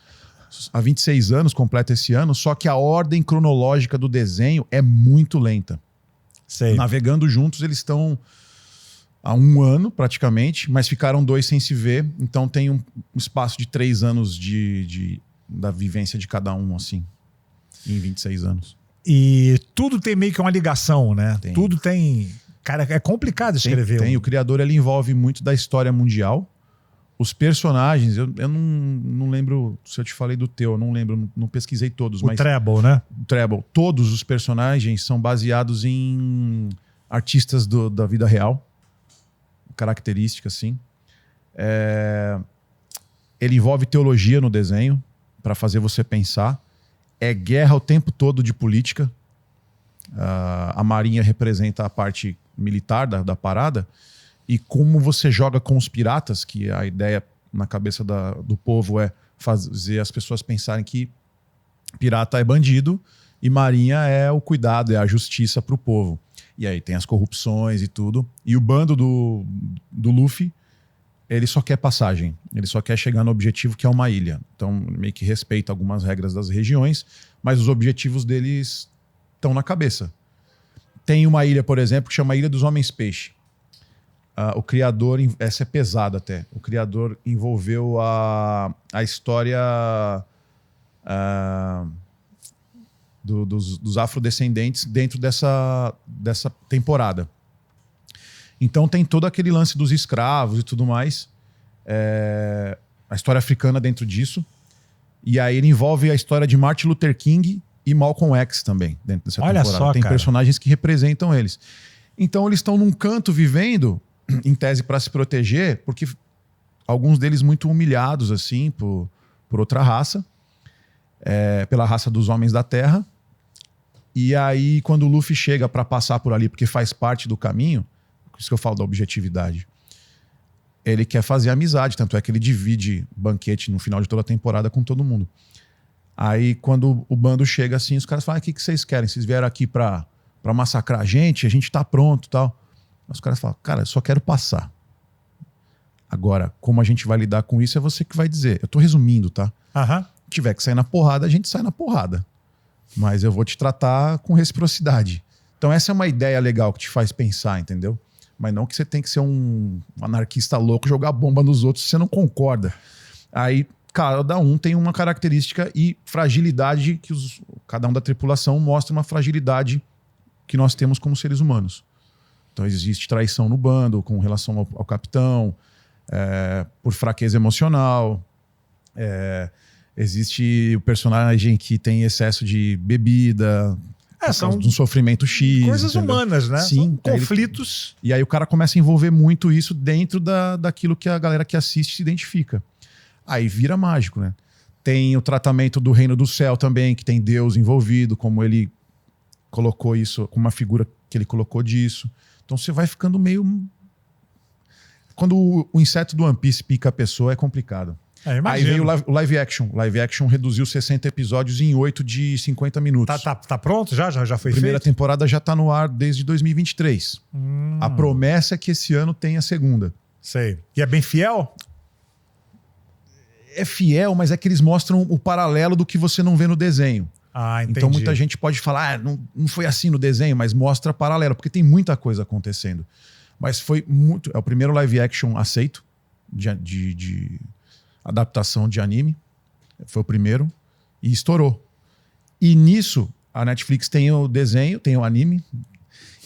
Há 26 anos, completa esse ano, só que a ordem cronológica do desenho é muito lenta. Sei. Navegando juntos, eles estão há 1 ano, praticamente, mas ficaram 2 sem se ver, então tem um espaço de 3 anos da vivência de cada um, assim, em 26 anos. E tudo tem meio que uma ligação, né? Tem. Tudo tem... Cara, é complicado escrever. Tem. O criador, ele envolve muito da história mundial. Os personagens, eu não lembro se eu te falei do teu, eu não lembro, não pesquisei todos. O Treble, né? O Treble. Todos os personagens são baseados em artistas da vida real. Característica, assim. Ele envolve teologia no desenho, para fazer você pensar. É guerra o tempo todo de política. A Marinha representa a parte militar da parada. E como você joga com os piratas, que a ideia na cabeça do povo é fazer as pessoas pensarem que pirata é bandido e marinha é o cuidado, é a justiça para o povo. E aí tem as corrupções e tudo. E o bando do Luffy ele só quer passagem. Ele só quer chegar no objetivo, que é uma ilha. Então, meio que respeita algumas regras das regiões, mas os objetivos deles estão na cabeça. Tem uma ilha, por exemplo, que chama Ilha dos Homens-Peixe. O criador, essa é pesada até, o criador envolveu a história dos afrodescendentes dentro dessa temporada. Então tem todo aquele lance dos escravos e tudo mais, a história africana dentro disso, e aí ele envolve a história de Martin Luther King e Malcolm X também dentro dessa Olha temporada. só, tem cara. personagens que representam eles. Então eles estão num canto vivendo, em tese para se proteger, porque alguns deles muito humilhados assim por outra raça, pela raça dos homens da Terra. E aí quando o Luffy chega para passar por ali, porque faz parte do caminho, por isso que eu falo da objetividade, ele quer fazer amizade, tanto é que ele divide banquete no final de toda a temporada com todo mundo. Aí quando o bando chega assim, os caras falam: o que vocês querem? Vocês vieram aqui para massacrar a gente tá pronto e tal. Os caras falam: cara, eu só quero passar. Agora, como a gente vai lidar com isso é você que vai dizer. Eu tô resumindo, tá? Aham. Se tiver que sair na porrada, a gente sai na porrada. Mas eu vou te tratar com reciprocidade. Então essa é uma ideia legal que te faz pensar, entendeu? Mas não que você tem que ser um anarquista louco, jogar bomba nos outros se você não concorda. Aí cada um tem uma característica e fragilidade que cada um da tripulação mostra uma fragilidade que nós temos como seres humanos. Então existe traição no bando com relação ao capitão, por fraqueza emocional, existe o personagem que tem excesso de bebida, São de um sofrimento X. coisas entendeu? humanas, né? Sim. São conflitos. E aí o cara começa a envolver muito isso dentro daquilo que a galera que assiste se identifica. Aí vira mágico, né? Tem o tratamento do Reino do Céu também, que tem Deus envolvido, como ele colocou isso, como uma figura que ele colocou disso. Então você vai ficando meio... Quando o inseto do One Piece pica a pessoa, é complicado. Aí veio o live action. O live action reduziu 60 episódios em 8 de 50 minutos. Tá pronto? Já foi A primeira feito? temporada já tá no ar desde 2023. A promessa é que esse ano tem a segunda. Sei. E é bem fiel? É fiel, mas é que eles mostram o paralelo do que você não vê no desenho. Ah, entendi. Então muita gente pode falar, não foi assim no desenho, mas mostra paralelo, porque tem muita coisa acontecendo. Mas foi muito... É o primeiro live action aceito de adaptação de anime. Foi o primeiro e estourou. E nisso, a Netflix tem o desenho, tem o anime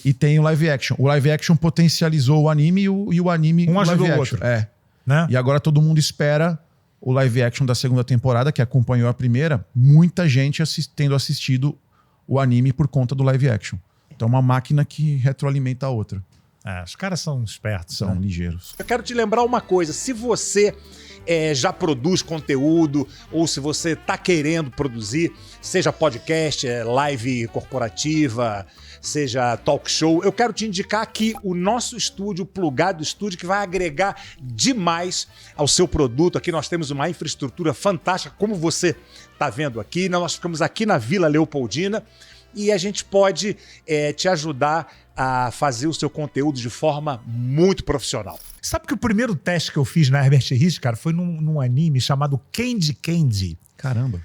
e tem o live action. O live action potencializou o anime e o anime... Um ajudou o outro. Né? E agora todo mundo espera o live action da segunda temporada, que acompanhou a primeira. Muita gente tendo assistido o anime por conta do live action. Então é uma máquina que retroalimenta a outra. Os caras são espertos. São ligeiros. Eu quero te lembrar uma coisa: se você já produz conteúdo ou se você está querendo produzir, seja podcast, live corporativa, seja talk show, eu quero te indicar aqui o nosso estúdio, o Plugado Estúdio, que vai agregar demais ao seu produto. Aqui nós temos uma infraestrutura fantástica, como você está vendo aqui. Nós ficamos aqui na Vila Leopoldina e a gente pode te ajudar a fazer o seu conteúdo de forma muito profissional. Sabe que o primeiro teste que eu fiz na Herbert Richards, cara, foi num anime chamado Candy Candy. Caramba.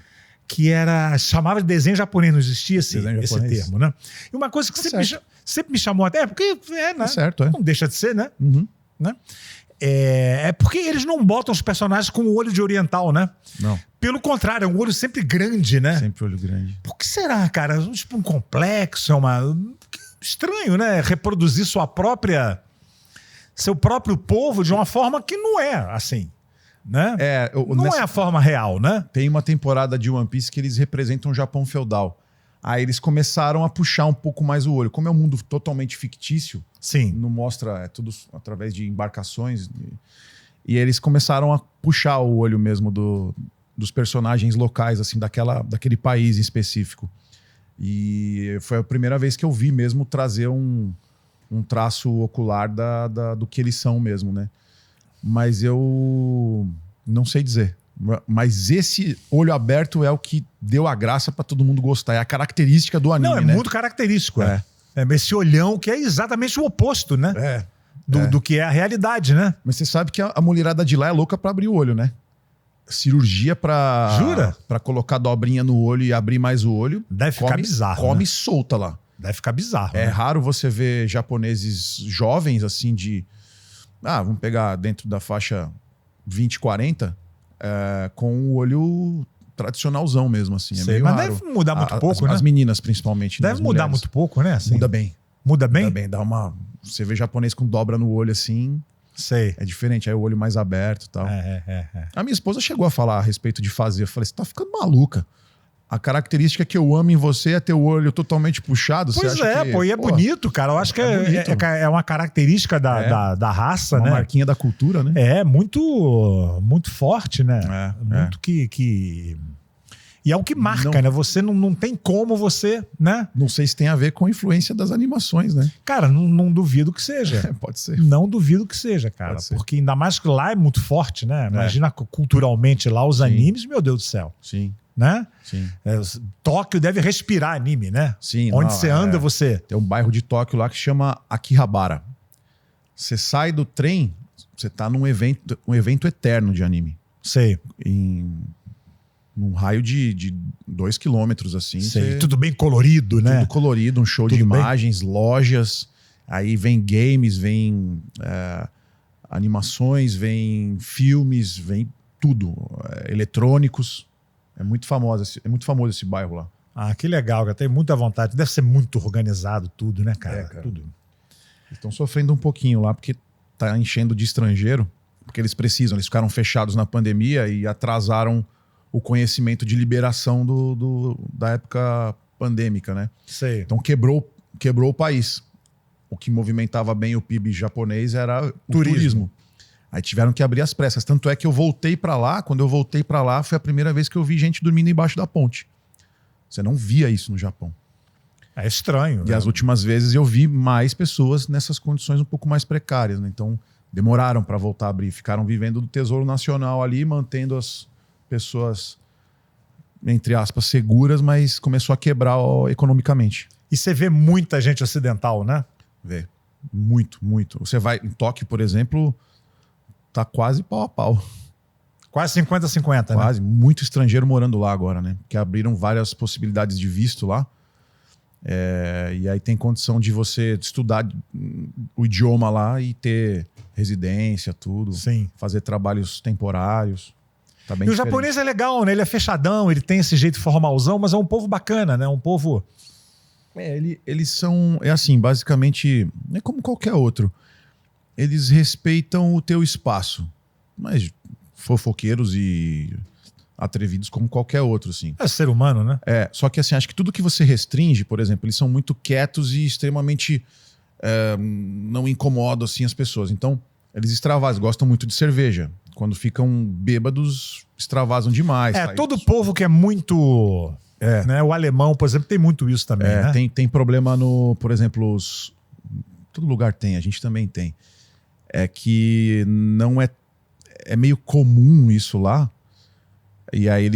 Que chamava de desenho japonês, não existia esse termo, né? E uma coisa que sempre me chamou até, porque né? Certo, não deixa de ser, né? Uhum. Né? É porque eles não botam os personagens com o olho de oriental, né? Não. Pelo contrário, é um olho sempre grande, né? Sempre olho grande. Por que será, cara? Tipo um complexo, estranho, né? Reproduzir seu próprio povo de uma forma que não é assim, né? Não é a forma real, né? Tem uma temporada de One Piece que eles representam o Japão feudal. Aí eles começaram a puxar um pouco mais o olho. Como é um mundo totalmente fictício, sim, não mostra, tudo através de embarcações. E eles começaram a puxar o olho mesmo dos personagens locais, assim, daquele país em específico. E foi a primeira vez que eu vi mesmo trazer um traço ocular do que eles são mesmo, né? Mas eu não sei dizer. Mas esse olho aberto é o que deu a graça pra todo mundo gostar. É a característica do anime, não, é né? muito característico. Esse olhão que é exatamente o oposto, né? do que é a realidade, né? Mas você sabe que a mulherada de lá é louca pra abrir o olho, né? Cirurgia pra... Jura? Pra colocar dobrinha no olho e abrir mais o olho. Deve ficar bizarro, Come né? solta lá. Deve ficar bizarro. É né? raro você ver japoneses jovens, assim, vamos pegar dentro da faixa 20, 40, com o olho tradicionalzão mesmo, assim. É meio mas raro. deve mudar muito pouco, né? As meninas, principalmente. Deve as mudar mulheres. muito pouco, né? Assim. Muda bem. Muda bem? Muda bem. Você vê japonês com dobra no olho, assim, Sei. é diferente. Aí o olho mais aberto e tal. A minha esposa chegou a falar a respeito de fazer. Eu falei, você tá ficando maluca. A característica que eu amo em você é ter o olho totalmente puxado. Pois você acha que, pô, e é bonito, cara. Eu acho que bonito. é uma característica da raça, uma né? marquinha da cultura, né? É muito, muito forte, né? Muito que... E é o que marca, né? Você não tem como você, né? Não sei se tem a ver com a influência das animações, né? Cara, não duvido que seja. Pode ser. Não duvido que seja, cara. Pode ser. Porque ainda mais que lá é muito forte, né? Imagina culturalmente lá os animes, meu Deus do céu. Sim, Né? sim. Tóquio deve respirar anime, né? Sim, Onde você anda, você... Tem um bairro de Tóquio lá que chama Akihabara. Você sai do trem, você tá num evento eterno de anime. Sei. Num raio de 2 quilômetros, assim. Sei. Tudo bem colorido, né? Tudo colorido, um show Tudo de bem. imagens, lojas. Aí vem games, vem animações, vem filmes, vem tudo. Eletrônicos. É muito famoso esse bairro lá. Ah, que legal, cara. Tem muita vontade. Deve ser muito organizado tudo, né, cara? Cara. Tudo. Estão sofrendo um pouquinho lá, porque tá enchendo de estrangeiro. Porque eles precisam. Eles ficaram fechados na pandemia e atrasaram o conhecimento de liberação da época pandêmica, né? Sei. Então quebrou o país. O que movimentava bem o PIB japonês era o turismo. Aí tiveram que abrir as pressas. Tanto é que eu voltei pra lá. Quando eu voltei pra lá, foi a primeira vez que eu vi gente dormindo embaixo da ponte. Você não via isso no Japão. É estranho. E né? as últimas vezes eu vi mais pessoas nessas condições um pouco mais precárias, né? Então demoraram pra voltar a abrir. Ficaram vivendo do Tesouro Nacional ali, mantendo as pessoas, entre aspas, seguras, mas começou a quebrar economicamente. E você vê muita gente ocidental, né? Vê. Muito, muito. Você vai em Tóquio, por exemplo, tá quase pau a pau. Quase 50-50, né? Quase. Muito estrangeiro morando lá agora, né? Que abriram várias possibilidades de visto lá. E aí tem condição de você estudar o idioma lá e ter residência, tudo. Sim. Fazer trabalhos temporários. Tá bem E o diferente. japonês é legal, né? Ele é fechadão, ele tem esse jeito formalzão, mas é um povo bacana, né? Um povo... Eles são... É assim, basicamente... É como qualquer outro. Eles respeitam o teu espaço. Mas fofoqueiros e atrevidos como qualquer outro, assim. É ser humano, né? Só que assim, acho que tudo que você restringe, por exemplo, eles são muito quietos e extremamente não incomodam assim as pessoas. Então, eles extravasam, gostam muito de cerveja. Quando ficam bêbados, extravasam demais. Tá? Todo povo que é muito... Né? O alemão, por exemplo, tem muito isso também, né? Tem problema no... Por exemplo, todo lugar tem, a gente também tem. É que não é... É meio comum isso lá. E aí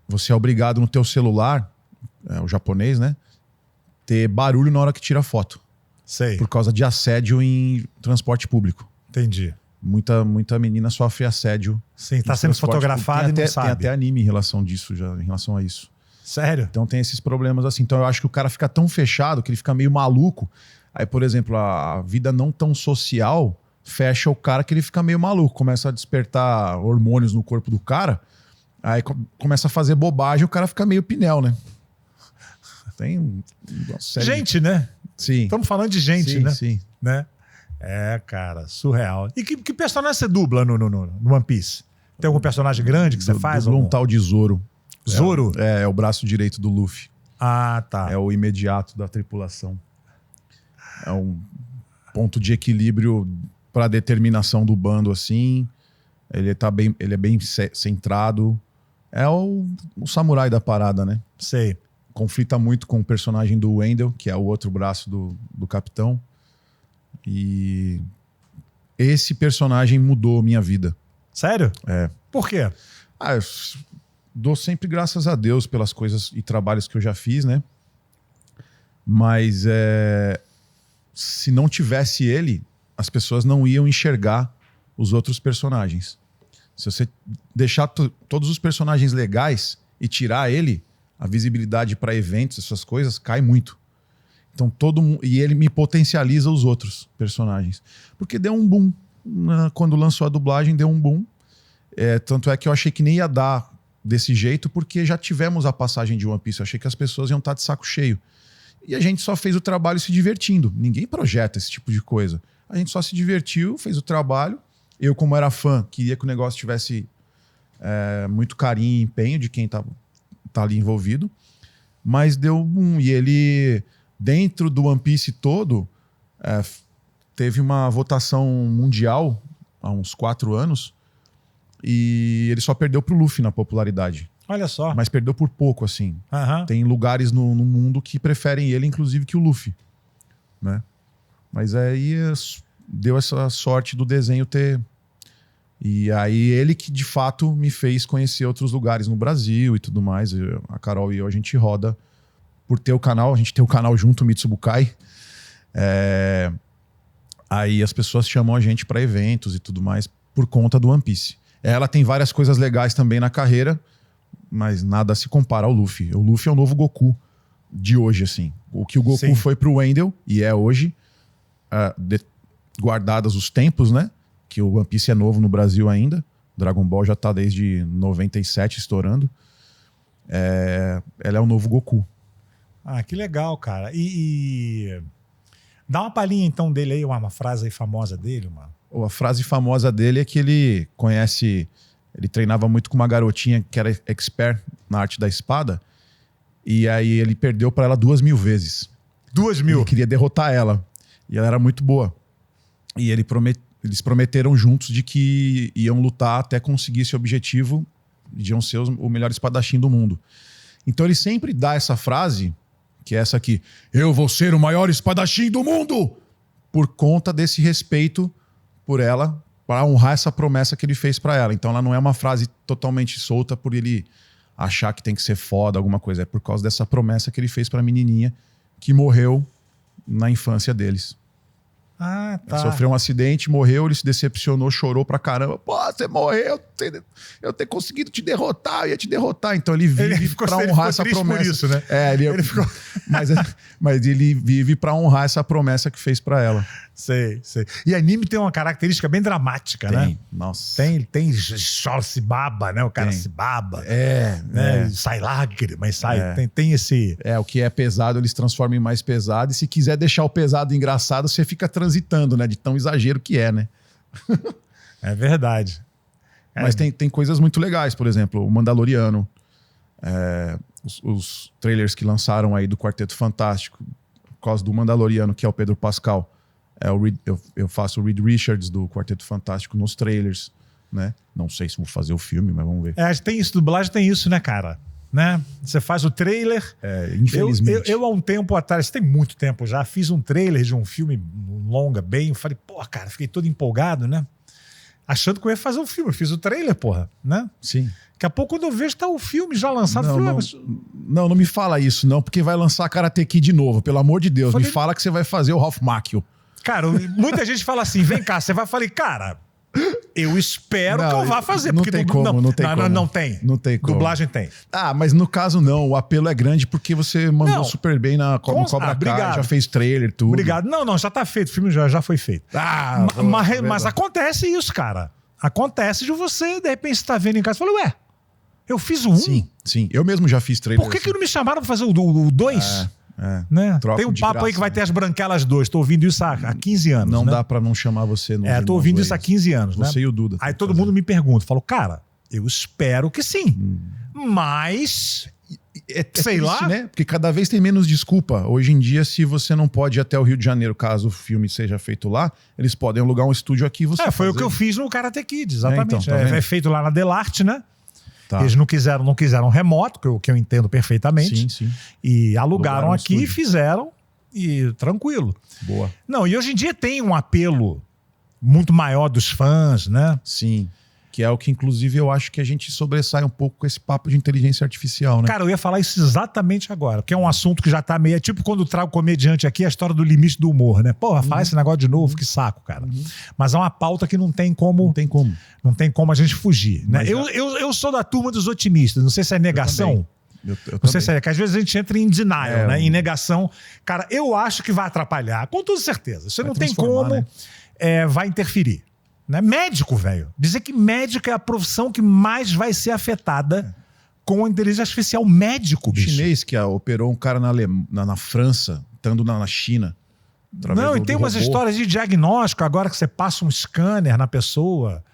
você é obrigado no teu celular, o japonês, né? Ter barulho na hora que tira foto. Sei. Por causa de assédio em transporte público. Entendi. Muita menina sofre assédio. Sim, tá sendo fotografado e não sabe. Tem até anime em relação a isso. Sério? Então tem esses problemas assim. Então eu acho que o cara fica tão fechado que ele fica meio maluco. Aí, por exemplo, a vida não tão social fecha o cara que ele fica meio maluco. Começa a despertar hormônios no corpo do cara. Aí começa a fazer bobagem, o cara fica meio pinel, né? Tem uma série gente, né? Sim. Estamos falando de gente, Sim, né? sim. Né? Cara, surreal. E que personagem você dubla no One Piece? Tem algum personagem grande que você faz? Dubla um tal de Zoro. Zoro? É o braço direito do Luffy. Ah, tá. É o imediato da tripulação. É um ponto de equilíbrio para a determinação do bando, assim. Ele é bem centrado. É o samurai da parada, né? Sei. Conflita muito com o personagem do Wendell, que é o outro braço do capitão. E esse personagem mudou minha vida. Sério? É. Por quê? Eu dou sempre graças a Deus pelas coisas e trabalhos que eu já fiz, né? Mas se não tivesse ele, as pessoas não iam enxergar os outros personagens. Se você deixar todos os personagens legais e tirar ele, a visibilidade para eventos, essas coisas, cai muito. Então e ele me potencializa os outros personagens. Porque deu um boom. Quando lançou a dublagem, deu um boom. Tanto é que eu achei que nem ia dar desse jeito, porque já tivemos a passagem de One Piece. Eu achei que as pessoas iam estar de saco cheio. E a gente só fez o trabalho se divertindo. Ninguém projeta esse tipo de coisa. A gente só se divertiu, fez o trabalho. Eu, como era fã, queria que o negócio tivesse muito carinho e empenho de quem tá ali envolvido. Mas deu boom. E ele, dentro do One Piece todo, teve uma votação mundial há uns 4 anos. E ele só perdeu pro Luffy na popularidade. Olha só. Mas perdeu por pouco, assim. Tem lugares no mundo que preferem ele, inclusive, que o Luffy. Né? Mas aí deu essa sorte do desenho ter... E aí ele que, de fato, me fez conhecer outros lugares no Brasil e tudo mais. A Carol e eu, a gente roda por ter o canal. A gente tem o canal junto, o Mitsubukai. Aí as pessoas chamam a gente para eventos e tudo mais por conta do One Piece. Ela tem várias coisas legais também na carreira, mas nada se compara ao Luffy. O Luffy é o novo Goku de hoje, assim. O que o Goku Sim. foi pro Wendell, e é hoje, guardados os tempos, né? Que o One Piece é novo no Brasil ainda. Dragon Ball já tá desde 97 estourando. Ela é o novo Goku. Ah, que legal, cara. E dá uma palhinha, então, dele aí, uma frase aí famosa dele, mano. A frase famosa dele é que ele conhece... Ele treinava muito com uma garotinha que era expert na arte da espada. E aí ele perdeu pra ela 2.000 vezes. 2.000? Ele queria derrotar ela. E ela era muito boa. E eles prometeram juntos de que iam lutar até conseguir esse objetivo. De iam ser o melhor espadachim do mundo. Então ele sempre dá essa frase, que é essa aqui. Eu vou ser o maior espadachim do mundo! Por conta desse respeito por ela, para honrar essa promessa que ele fez para ela. Então ela não é uma frase totalmente solta por ele achar que tem que ser foda, alguma coisa. É por causa dessa promessa que ele fez para a menininha que morreu na infância deles. Ah, tá. Ele sofreu um acidente, morreu, ele se decepcionou, chorou pra caramba. Pô, você morreu, eu ter conseguido te derrotar, eu ia te derrotar. Então ele vive pra honrar essa promessa. Por isso, né? Ele ficou... mas ele vive pra honrar essa promessa que fez pra ela. Sei. E anime tem uma característica bem dramática, né? Nossa. Tem se baba, né? O cara se baba. Né? Sai lágrimas, sai. Tem esse... O que é pesado eles transformam em mais pesado. E se quiser deixar o pesado engraçado, você fica transitando, né? De tão exagero que é, né? É verdade. Mas tem coisas muito legais. Por exemplo, o Mandaloriano. Os trailers que lançaram aí do Quarteto Fantástico. Por causa do Mandaloriano, que é o Pedro Pascal. Eu faço o Reed Richards do Quarteto Fantástico nos trailers, né? Não sei se vou fazer o filme, mas vamos ver. Tem isso, dublagem tem isso, né, cara? Né? Você faz o trailer. Infelizmente. Eu há um tempo atrás, tem muito tempo já, fiz um trailer de um filme longa, bem. Eu falei, pô, cara, fiquei todo empolgado, né? Achando que eu ia fazer um filme. Eu fiz o trailer, porra, né? Sim. Daqui a pouco, quando eu vejo, tá o filme já lançado. Não me fala isso, não, porque vai lançar Karate Kid de novo, pelo amor de Deus. Me fala que você vai fazer o Ralph Macchio. Cara, muita gente fala assim, vem cá, você vai falar, cara, eu espero que eu vá fazer. Não porque tem como. Não tem. Não tem como. Dublagem tem. Mas no caso não, o apelo é grande porque você mandou super bem no Cobra Kai, já fez trailer, tudo. Obrigado. Não, já tá feito, o filme já foi feito. Mas acontece isso, cara. Acontece de você, de repente, você tá vendo em casa e fala, ué, eu fiz o 1? Sim. Eu mesmo já fiz trailer. Por que não me chamaram pra fazer o 2? Né? Tem um papo aí que vai ter as Branquelas 2. Tô ouvindo isso há 15 anos. Não dá pra não chamar você. Tô ouvindo isso há 15 anos. Você né? e o Duda. Aí todo mundo me pergunta. Falo, cara, eu espero que sim. Mas... sei lá, né? Porque cada vez tem menos desculpa. Hoje em dia, se você não pode ir até o Rio de Janeiro, caso o filme seja feito lá, eles podem alugar um estúdio aqui e você foi o que eu fiz no Karate Kid, exatamente. Tá feito lá na Delarte, né? Tá. Eles não quiseram remoto, que eu entendo perfeitamente. Sim. E alugaram aqui estúdio. e fizeram. E tranquilo. Boa. Não, e hoje em dia tem um apelo muito maior dos fãs, né? Sim. Que é o que, inclusive, eu acho que a gente sobressai um pouco com esse papo de inteligência artificial, né? Cara, eu ia falar isso exatamente agora, porque é um assunto que já tá meio... É tipo quando trago comediante aqui, a história do limite do humor, né? Porra, fala esse negócio de novo, que saco, cara. Mas é uma pauta que não tem como... Não tem como. Não tem como a gente fugir, né? Mas Eu sou da turma dos otimistas, não sei se é negação... Eu Não sei se é, que às vezes a gente entra em denial, né? eu- Em negação. Cara, eu acho que vai atrapalhar, com toda certeza. Você Vai não tem transformar, como, né? vai interferir. Né? Médico, velho. Dizer que médico é a profissão que mais vai ser afetada com a inteligência artificial. Médico, O bicho. chinês que operou um cara na França, estando na China. através Não, e do tem umas robô. histórias de diagnóstico, agora que você passa um scanner na pessoa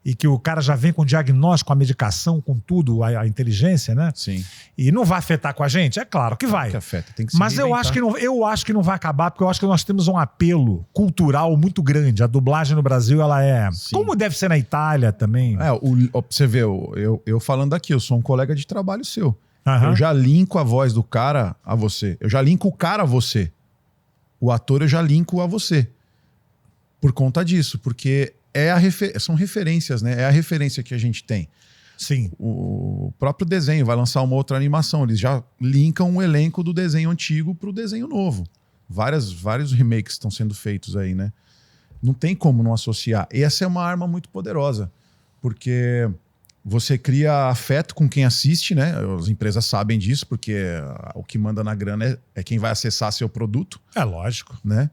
e que o cara já vem com diagnóstico, com a medicação, com tudo, a inteligência, né? Sim. E não vai afetar com a gente? É claro que vai. Que afeta. Tem que se Mas eu reinventar. acho que não vai acabar, porque eu acho que nós temos um apelo cultural muito grande. A dublagem no Brasil, ela é... Sim. Como deve ser na Itália também. Você vê, eu falando aqui, eu sou um colega de trabalho seu. Aham. Eu já linko a voz do cara a você. Eu já linko o cara a você. O ator eu já linko a você. Por conta disso, porque são referências, né? É a referência que a gente tem. Sim. O próprio desenho vai lançar uma outra animação. Eles já linkam o elenco do desenho antigo para o desenho novo. Vários remakes estão sendo feitos aí, né? Não tem como não associar. E essa é uma arma muito poderosa, porque você cria afeto com quem assiste, né? As empresas sabem disso, porque o que manda na grana é quem vai acessar seu produto, É lógico. né?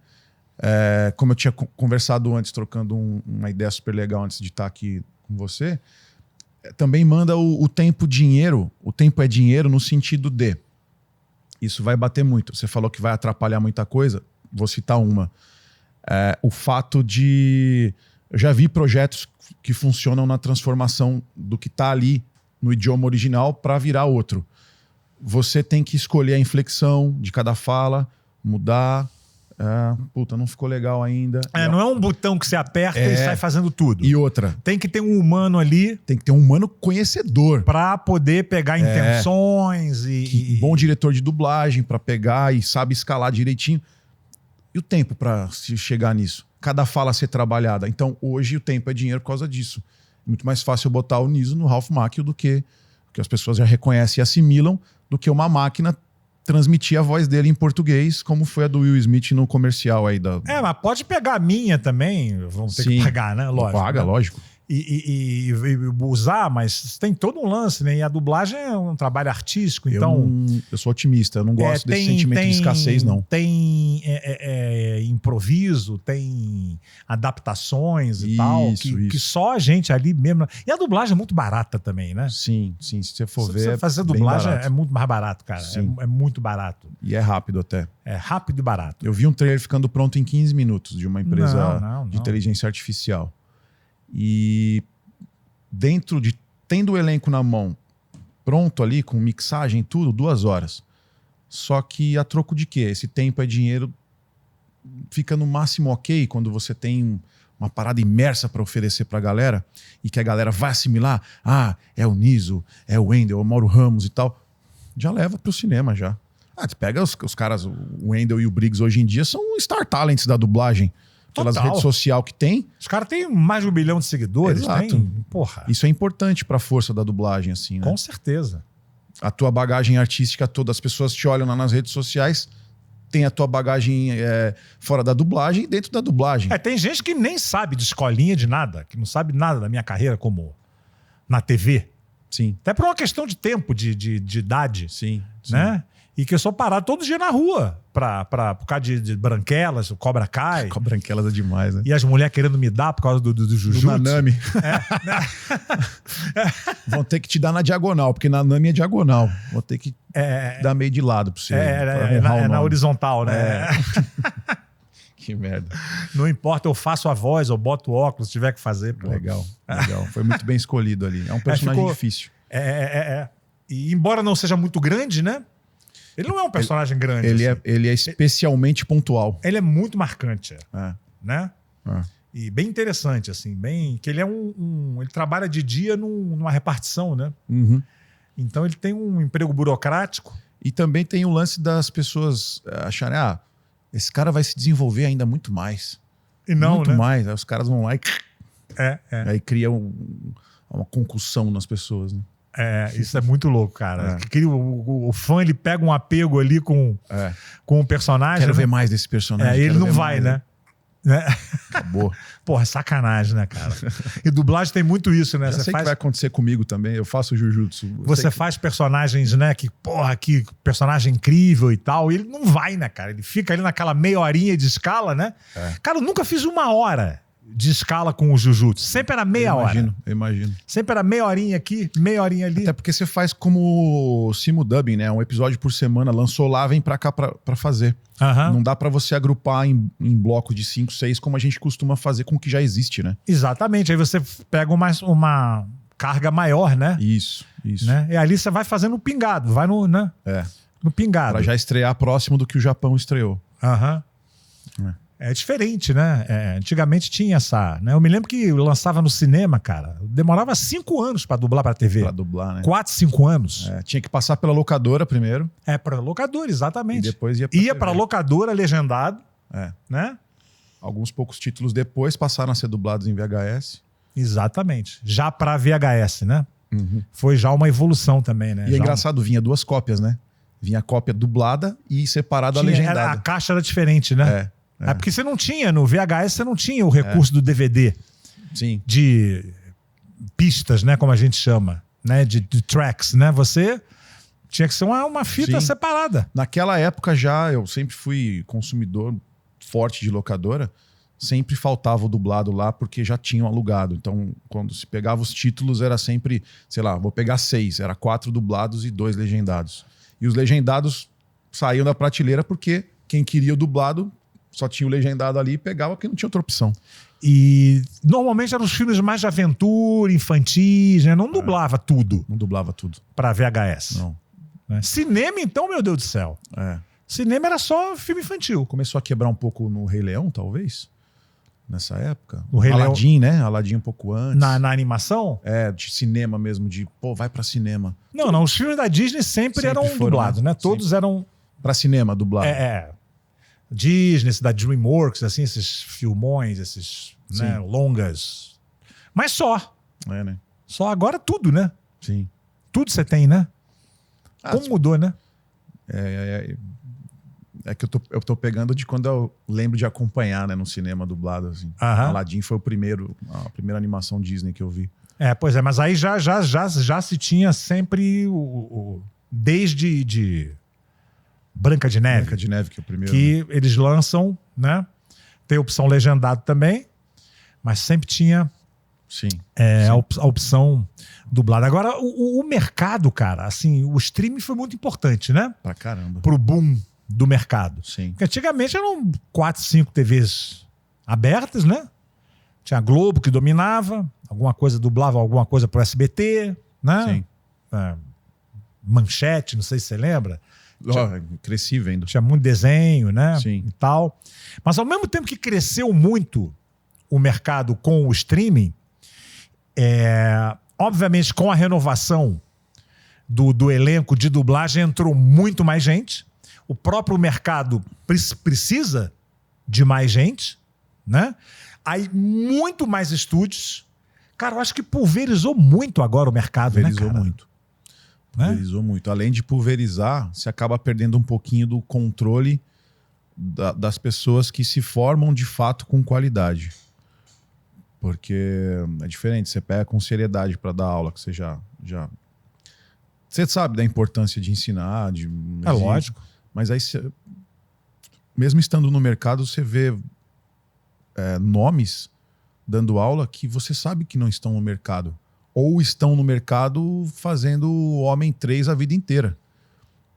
Como eu tinha conversado antes, trocando uma ideia super legal antes de estar aqui com você, também manda o tempo dinheiro. O tempo é dinheiro no sentido de... Isso vai bater muito. Você falou que vai atrapalhar muita coisa. Vou citar uma. O fato de... Eu já vi projetos que funcionam na transformação do que está ali no idioma original para virar outro. Você tem que escolher a inflexão de cada fala, mudar... puta, não ficou legal ainda. Não é um botão que você aperta e sai fazendo tudo. E outra, Tem que ter um humano ali tem que ter um humano conhecedor. para poder pegar intenções e... Bom diretor de dublagem para pegar e sabe escalar direitinho. E o tempo para se chegar nisso? Cada fala ser trabalhada. Então, hoje o tempo é dinheiro por causa disso. É muito mais fácil eu botar o Niso no Ralph Macchio do que as pessoas já reconhecem e assimilam, do que uma máquina transmitir a voz dele em português, como foi a do Will Smith no comercial aí da... mas pode pegar a minha também. Vamos ter que Sim. pagar, né? Lógico. Paga, né? lógico. E usar, mas tem todo um lance, né? E a dublagem é um trabalho artístico, então... Eu sou otimista, eu não gosto desse sentimento de escassez, não. Tem improviso, tem adaptações e tal, que só a gente ali mesmo... E a dublagem é muito barata também, né? Sim, se você for Se ver, você fazer bem dublagem barato. é muito mais barato, cara. Sim. É muito barato. E é rápido até. É rápido e barato. Eu vi um trailer ficando pronto em 15 minutos de uma empresa Não. de inteligência artificial. E tendo o elenco na mão, pronto ali, com mixagem e tudo, 2 horas. Só que a troco de quê? Esse tempo é dinheiro, fica no máximo ok quando você tem uma parada imersa para oferecer para a galera e que a galera vai assimilar. É o Niso, é o Wendel, é o Mauro Ramos e tal. Já leva para o cinema já. Você pega os caras, o Wendel e o Briggs hoje em dia são star talents da dublagem. Pelas Total. redes sociais que tem. Os caras têm mais de 1 bilhão de seguidores. Exato. Porra. Isso é importante para a força da dublagem, assim, né? Com certeza. A tua bagagem artística toda, as pessoas te olham lá nas redes sociais, tem a tua bagagem fora da dublagem e dentro da dublagem. Tem gente que nem sabe de escolinha, de nada, que não sabe nada da minha carreira como na TV. Sim, Até por uma questão de tempo, de idade, sim. né? E que eu sou parado todo dia na rua por causa de branquelas, o Cobra Kai. Com a branquelas é demais, né? E as mulheres querendo me dar por causa do Do Jujutsu. Nanami. Vão ter que te dar na diagonal, porque Nanami é diagonal. Vou ter que dar meio de lado pra você. pra honrar o na nome. horizontal, né? Que merda. Não importa, eu faço a voz, eu boto óculos, se tiver que fazer. Pô. Legal. Foi muito bem escolhido ali. É um personagem difícil. E embora não seja muito grande, né? Ele não é um personagem grande. assim. Ele é especialmente pontual. Ele é muito marcante, né? É. E bem interessante, assim, que ele é ele trabalha de dia numa repartição, né? Uhum. Então ele tem um emprego burocrático. E também tem o lance das pessoas acharem, esse cara vai se desenvolver ainda muito mais. E não, muito né? mais. Aí os caras vão lá e Aí cria uma concussão nas pessoas, né? Isso é muito louco, cara. O fã, ele pega um apego ali com o personagem. Quero ver mais desse personagem. Ele não vai, né? Acabou. Porra, sacanagem, né, cara? E dublagem tem muito isso, né? Já sei que vai acontecer comigo também. Eu faço Jujutsu. Você faz personagens, né? Que personagem incrível e tal. E ele não vai, né, cara? Ele fica ali naquela meia horinha de escala, né? Cara, eu nunca fiz 1 hora de escala com o Jujutsu. Sempre era meia hora. Eu imagino. Sempre era meia horinha aqui, meia horinha ali. Até porque você faz como simudubbing, né? Um episódio por semana. Lançou lá, vem pra cá pra fazer. Não dá pra você agrupar em bloco de 5, 6, como a gente costuma fazer com o que já existe, né? Exatamente. Aí você pega uma carga maior, né? Isso. Né? E ali você vai fazendo um pingado. Vai no, né? No pingado. Pra já estrear próximo do que o Japão estreou. É diferente, né? Antigamente tinha essa... né? Eu me lembro que eu lançava no cinema, cara. Demorava 5 anos pra dublar pra TV. Pra dublar, né? 4, 5 anos. Tinha que passar pela locadora primeiro. Pra locadora, exatamente. E depois ia TV. Pra locadora, legendado. Né? Alguns poucos títulos depois passaram a ser dublados em VHS. Exatamente. Já pra VHS, né? Foi já uma evolução também, né? E é engraçado, vinha 2 cópias, né? Vinha a cópia dublada e separada a legendada. A caixa era diferente, né? Porque você não tinha, no VHS você não tinha o recurso do DVD. Sim. De pistas, né? Como a gente chama. Né? De tracks, né? Você tinha que ser uma fita separada. Naquela época já, eu sempre fui consumidor forte de locadora. Sempre faltava o dublado lá porque já tinham alugado. Então, quando se pegava os títulos, era sempre, sei lá, vou pegar 6. Era 4 dublados e 2 legendados. E os legendados saíam da prateleira porque quem queria o dublado só tinha o legendado ali e pegava porque não tinha outra opção. E normalmente eram os filmes mais de aventura, infantis, né? Não dublava tudo. Não dublava tudo. Pra VHS. Não. Né? Cinema, então, meu Deus do céu. Cinema era só filme infantil. Começou a quebrar um pouco no Rei Leão, talvez? Nessa época. O Rei Aladdin, né? Aladdin um pouco antes. Na animação? De cinema mesmo, vai pra cinema. Não, os filmes da Disney sempre eram dublados, né? Todos eram... Pra cinema, dublado. Disney, da DreamWorks, assim, esses filmões, esses né, longas. Mas só. Né? Só agora tudo, né? Sim. Tudo você tem, né? Como mudou, né? É que eu tô pegando de quando eu lembro de acompanhar, né, no cinema dublado, assim. Aladdin foi a primeira animação Disney que eu vi. Pois é, mas aí já se tinha sempre desde Branca de Neve. Branca de Neve, que é o primeiro. Que eles lançam, né? Tem a opção legendado também, mas sempre tinha a opção dublada. Agora, o mercado, cara, assim, o streaming foi muito importante, né? Pra caramba. Pro boom do mercado. Sim. Porque antigamente eram 4, 5 TVs abertas, né? Tinha a Globo que dominava, dublava alguma coisa pro SBT, né? Sim. Manchete, não sei se você lembra. Cresci vendo. Tinha muito desenho, né? Sim. E tal. Mas ao mesmo tempo que cresceu muito o mercado com o streaming, obviamente com a renovação do elenco de dublagem entrou muito mais gente. O próprio mercado precisa de mais gente, né? Aí muito mais estúdios. Cara, eu acho que pulverizou muito agora o mercado, Pulverizou né, cara? muito. Pulverizou muito. Além de pulverizar, você acaba perdendo um pouquinho do controle das pessoas que se formam de fato com qualidade. Porque é diferente, você pega com seriedade para dar aula, que você já... Você sabe da importância de ensinar, lógico. Mas aí, mesmo estando no mercado, você vê nomes dando aula que você sabe que não estão no mercado. Ou estão no mercado fazendo Homem 3 a vida inteira.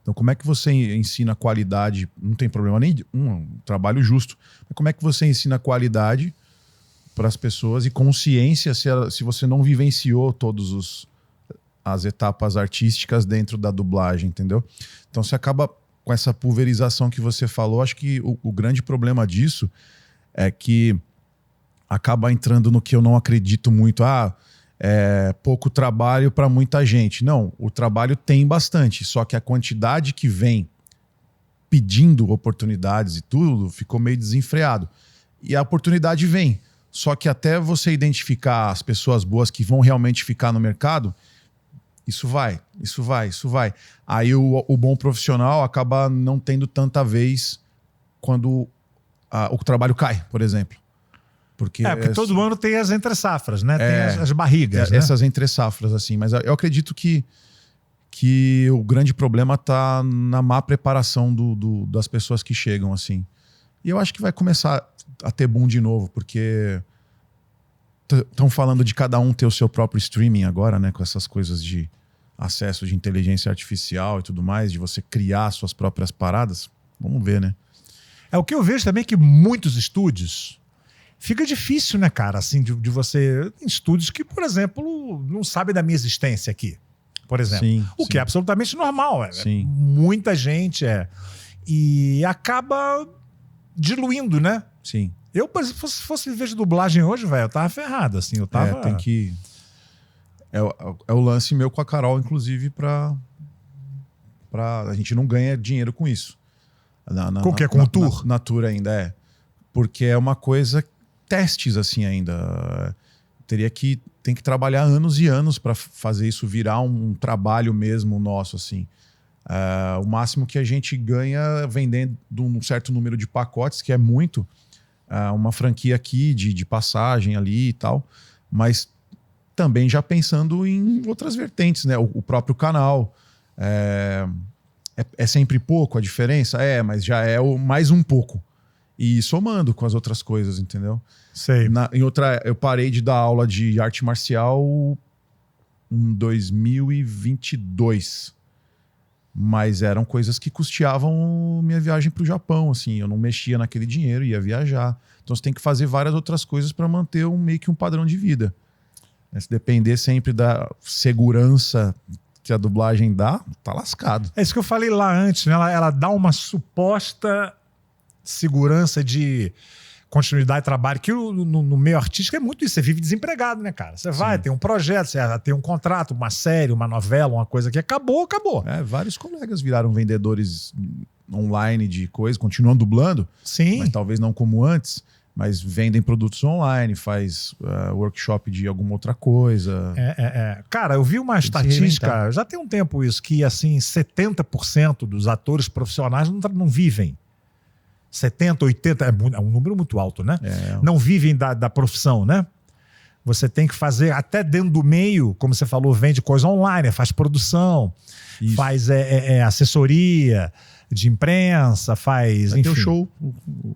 Então, como é que você ensina qualidade? Não tem problema nem um trabalho justo. Mas como é que você ensina qualidade para as pessoas e consciência se você não vivenciou todas as etapas artísticas dentro da dublagem, entendeu? Então, você acaba com essa pulverização que você falou. Acho que o grande problema disso é que acaba entrando no que eu não acredito muito. Pouco trabalho para muita gente. Não, o trabalho tem bastante, só que a quantidade que vem pedindo oportunidades e tudo ficou meio desenfreado. E a oportunidade vem, Só que até você identificar as pessoas boas que vão realmente ficar no mercado, isso vai. Aí o bom profissional acaba não tendo tanta vez quando o trabalho cai, por exemplo. Porque todo ano tem as entre-safras, né? Tem as barrigas, né? Essas entre-safras, assim. Mas eu acredito que o grande problema está na má preparação das pessoas que chegam, assim. E eu acho que vai começar a ter boom de novo, porque estão falando de cada um ter o seu próprio streaming agora, né? Com essas coisas de acesso de inteligência artificial e tudo mais, de você criar suas próprias paradas. Vamos ver, né? O que eu vejo também é que muitos estúdios fica difícil, né, cara, assim, de você... Tem estúdios que, por exemplo, não sabem da minha existência aqui, por exemplo. Sim, o que é absolutamente normal. Sim. Muita gente e acaba diluindo, né? Sim. Eu, se fosse viver de dublagem hoje, velho, eu tava ferrado, assim, eu tava... tem que... É o lance meu com a Carol, inclusive, pra... A gente não ganha dinheiro com isso. Com o quê? Com o tour? Na tour ainda, Porque é uma coisa... Testes, assim, ainda. Tem que trabalhar anos e anos para fazer isso virar um trabalho mesmo nosso, assim. O máximo que a gente ganha vendendo um certo número de pacotes, que é muito, uma franquia aqui de passagem ali e tal, mas também já pensando em outras vertentes, né? O próprio canal. É sempre pouco a diferença? Mas já é mais um pouco. E somando com as outras coisas, entendeu? Sei. Eu parei de dar aula de arte marcial em 2022. Mas eram coisas que custeavam minha viagem para o Japão, assim. Eu não mexia naquele dinheiro, ia viajar. Então você tem que fazer várias outras coisas para manter meio que um padrão de vida. Se depender sempre da segurança que a dublagem dá, tá lascado. É isso que eu falei lá antes, né? Ela dá uma suposta segurança de continuidade de trabalho, que no meio artístico é muito isso. Você vive desempregado, né, cara? Você vai, tem um projeto, você tem um contrato, uma série, uma novela, uma coisa que acabou. Vários colegas viraram vendedores online de coisas, continuam dublando, sim, mas talvez não como antes, mas vendem produtos online, faz workshop de alguma outra coisa. Cara, eu vi uma estatística, já tem um tempo isso, que assim, 70% dos atores profissionais não vivem. 70, 80, é um número muito alto, né? Não vivem da profissão, né? Você tem que fazer, até dentro do meio, como você falou, vende coisa online, faz produção, isso. Faz assessoria de imprensa, faz... Tem o show,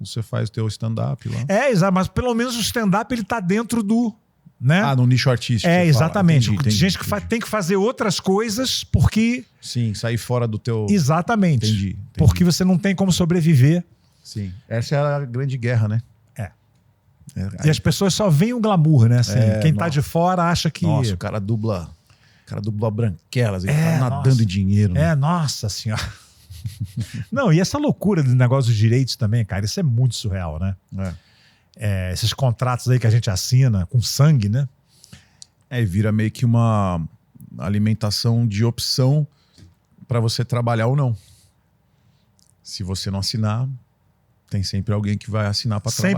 você faz o teu stand-up lá. Exato, mas pelo menos o stand-up ele tá dentro do... Né? No nicho artístico. Exatamente. Entendi, gente que tem que fazer outras coisas porque... Sim, sair fora do teu... Exatamente. Entendi. Porque você não tem como sobreviver. Sim. Essa é a grande guerra, né? E as pessoas só veem o glamour, né? Assim, quem tá de fora acha que... Nossa, o cara dubla branquelas, ele tá nadando em dinheiro. Né? Nossa senhora. Não, e essa loucura do negócio dos direitos também, cara, isso é muito surreal, né? Esses contratos aí que a gente assina com sangue, né? E vira meio que uma alimentação de opção para você trabalhar ou não. Se você não assinar, tem sempre alguém que vai assinar para trabalhar.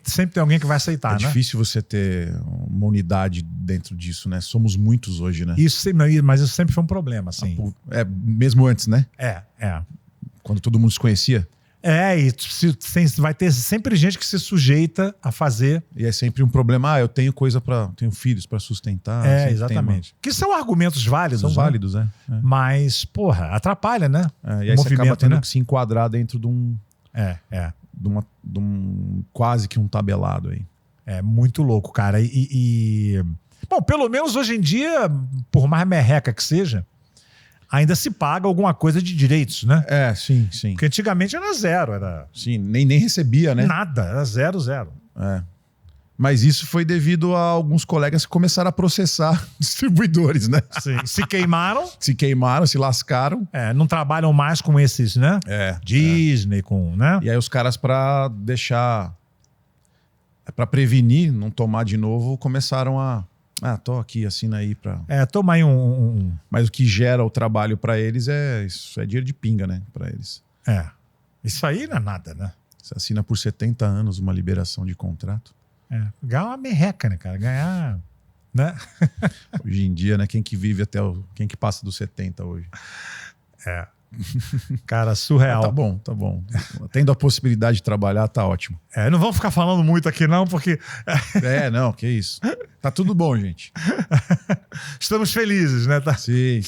Sempre tem alguém que vai aceitar, né? É difícil você ter uma unidade dentro disso, né? Somos muitos hoje, né? Mas isso sempre foi um problema, assim. Mesmo antes, né? Quando todo mundo se conhecia. Vai ter sempre gente que se sujeita a fazer. E é sempre um problema. Eu tenho tenho filhos para sustentar. Exatamente. Que são argumentos válidos. São válidos, né? Mas, porra, atrapalha, né? E aí você acaba tendo que se enquadrar dentro de um... De um quase que um tabelado aí. É muito louco, cara. Bom, pelo menos hoje em dia, por mais merreca que seja, ainda se paga alguma coisa de direitos, né? Sim. Porque antigamente era zero. Sim, nem recebia, né? Nada, era zero. Mas isso foi devido a alguns colegas que começaram a processar distribuidores, né? Sim. Se queimaram. Se lascaram. Não trabalham mais com esses, né? Disney, com, né? E aí os caras, para deixar... para prevenir, não tomar de novo, começaram a... tô aqui, assina aí pra... toma aí Mas o que gera o trabalho pra eles isso é dinheiro de pinga, né? Pra eles. Isso aí não é nada, né? Você assina por 70 anos uma liberação de contrato. Ganhar uma merreca, né, cara? Ganhar... Né? Hoje em dia, né? Quem que passa dos 70 hoje? Cara, surreal. Tá bom. Tendo a possibilidade de trabalhar, tá ótimo. Não vamos ficar falando muito aqui não, porque... Não, que isso. Tá tudo bom, gente. Estamos felizes, né? Tá? Sim.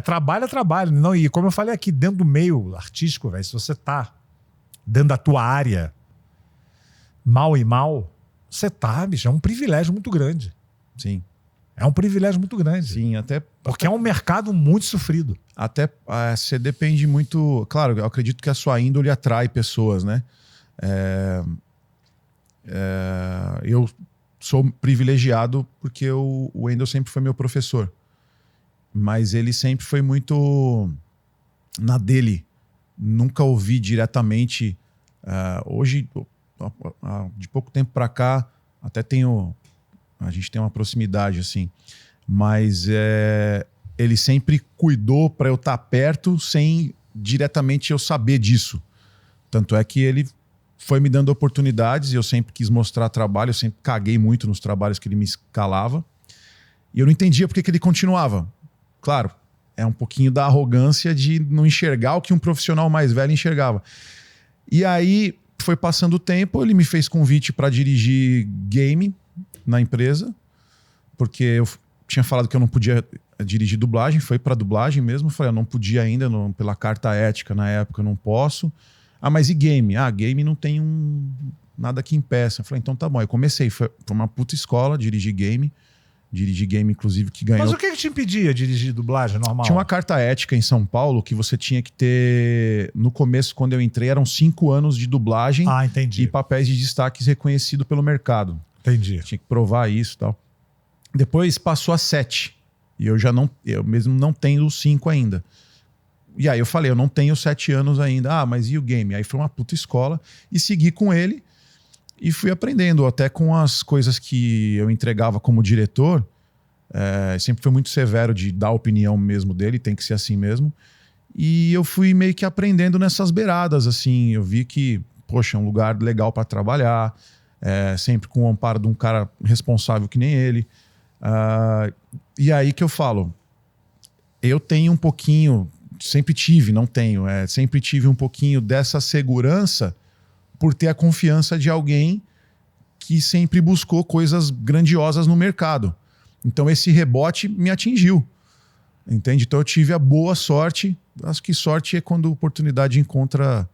Trabalho é trabalho. Não, e como eu falei aqui, dentro do meio artístico, velho, se você tá dentro da tua área, mal, você tá, bicho, é um privilégio muito grande. Sim. É um privilégio muito grande. Sim, Porque é um mercado muito sofrido. Até você depende muito... Claro, eu acredito que a sua índole atrai pessoas, né? Eu sou privilegiado porque o Wendel sempre foi meu professor. Mas ele sempre foi muito na dele. Nunca ouvi diretamente. Hoje, de pouco tempo para cá, até a gente tem uma proximidade, assim. Mas ele sempre cuidou para eu estar perto sem diretamente eu saber disso. Tanto é que ele foi me dando oportunidades e eu sempre quis mostrar trabalho, eu sempre caguei muito nos trabalhos que ele me escalava. E eu não entendia por que ele continuava. Claro, é um pouquinho da arrogância de não enxergar o que um profissional mais velho enxergava. E aí, foi passando o tempo, ele me fez convite para dirigir game na empresa, porque eu tinha falado que eu não podia dirigir dublagem, foi para dublagem mesmo. Eu falei, eu não podia ainda, pela carta ética na época eu não posso. Mas e game? Game não tem nada que impeça. Eu falei, então tá bom. Aí comecei, foi uma puta escola, dirigi game, inclusive, que ganhou. Mas o que te impedia de dirigir dublagem normal? Tinha uma carta ética em São Paulo que você tinha que ter... No começo, quando eu entrei, eram 5 anos de dublagem entendi. E papéis de destaques reconhecidos pelo mercado. Entendi. Tinha que provar isso e tal. Depois passou a 7. E eu mesmo não tenho os 5 ainda. E aí eu falei, eu não tenho 7 anos ainda. Mas e o game? Aí foi uma puta escola. E segui com ele. E fui aprendendo, até com as coisas que eu entregava como diretor. Sempre foi muito severo de dar a opinião mesmo dele, tem que ser assim mesmo. E eu fui meio que aprendendo nessas beiradas, assim. Eu vi que, poxa, é um lugar legal para trabalhar. Sempre com o amparo de um cara responsável que nem ele. E aí que eu falo, eu tenho um pouquinho, sempre tive um pouquinho dessa segurança por ter a confiança de alguém que sempre buscou coisas grandiosas no mercado. Então esse rebote me atingiu, entende? Então eu tive a boa sorte. Acho que sorte é quando a oportunidade encontra...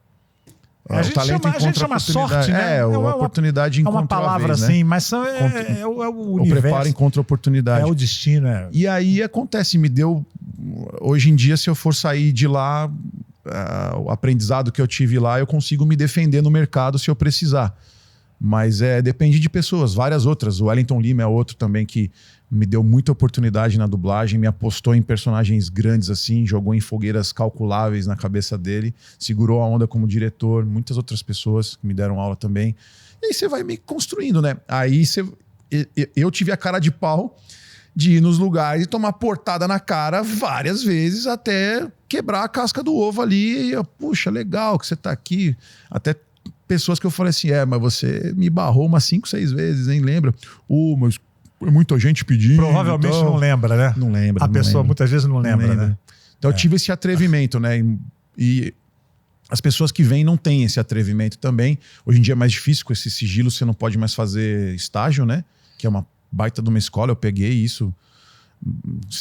o talento encontra a gente chama sorte, né? A oportunidade encontra uma palavra vez, né? assim, mas é o universo. O preparo encontra oportunidade. É o destino. E aí acontece, me deu... Hoje em dia, se eu for sair de lá, o aprendizado que eu tive lá, eu consigo me defender no mercado se eu precisar. Mas depende de pessoas, várias outras. O Wellington Lima é outro também que me deu muita oportunidade na dublagem, me apostou em personagens grandes assim, jogou em fogueiras calculáveis na cabeça dele, segurou a onda como diretor, muitas outras pessoas que me deram aula também. E aí você vai me construindo, né? Aí eu tive a cara de pau de ir nos lugares e tomar portada na cara várias vezes até quebrar a casca do ovo ali. E eu, puxa, legal que você tá aqui. Até pessoas que eu falei assim, mas você me barrou umas 5, 6 vezes, nem lembra? Mas muita gente pedindo. Provavelmente então... não lembra, né? Não lembra. A pessoa muitas vezes não lembra, né? Então eu tive esse atrevimento, né? E as pessoas que vêm não têm esse atrevimento também. Hoje em dia é mais difícil com esse sigilo, você não pode mais fazer estágio, né? Que é uma baita de uma escola, eu peguei isso.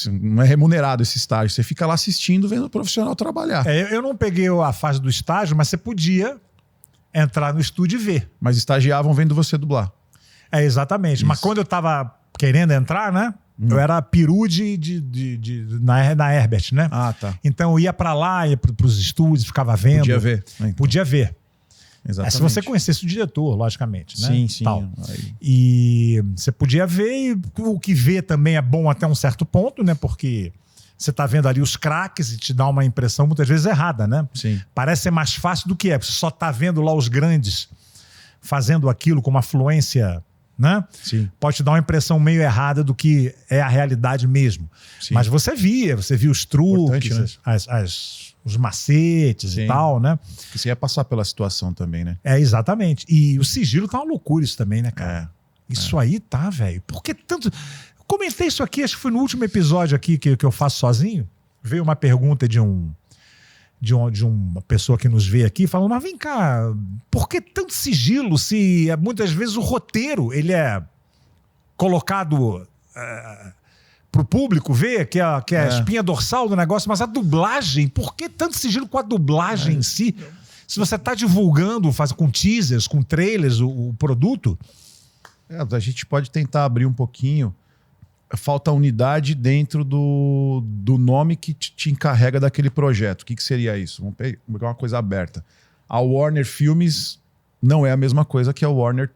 Não é remunerado esse estágio. Você fica lá assistindo, vendo o profissional trabalhar. Eu não peguei a fase do estágio, mas você podia entrar no estúdio e ver. Mas estagiavam vendo você dublar. Exatamente. Isso. Mas quando eu tava querendo entrar, né? Eu era peru na Herbert, né? Tá. Então eu ia pra lá, ia pros estúdios, ficava vendo. Podia ver. Então. Podia ver. Exatamente. Se você conhecesse o diretor, logicamente, né? Sim, sim. Tal. E você podia ver, e o que vê também é bom até um certo ponto, né? Porque você tá vendo ali os craques e te dá uma impressão muitas vezes errada, né? Sim. Parece ser mais fácil do que é. Você só tá vendo lá os grandes fazendo aquilo com uma fluência, né? Sim. Pode te dar uma impressão meio errada do que é a realidade mesmo. Sim. Mas você via os truques, né? Os macetes. Sim. E tal, né? Que você ia passar pela situação também, né? Exatamente. E o sigilo tá uma loucura isso também, né, cara? Isso aí tá, velho. Por que tanto... Comentei isso aqui, acho que foi no último episódio aqui que eu faço sozinho. Veio uma pergunta de uma pessoa que nos vê aqui, falando, mas vem cá, por que tanto sigilo se muitas vezes o roteiro ele é colocado pro público ver, que é a espinha dorsal do negócio, mas a dublagem, por que tanto sigilo com a dublagem em si? Se você tá divulgando, faz com teasers, com trailers, o produto... A gente pode tentar abrir um pouquinho. Falta unidade dentro do nome que te encarrega daquele projeto. O que seria isso? Vamos pegar uma coisa aberta. A Warner Filmes não é a mesma coisa que a Warner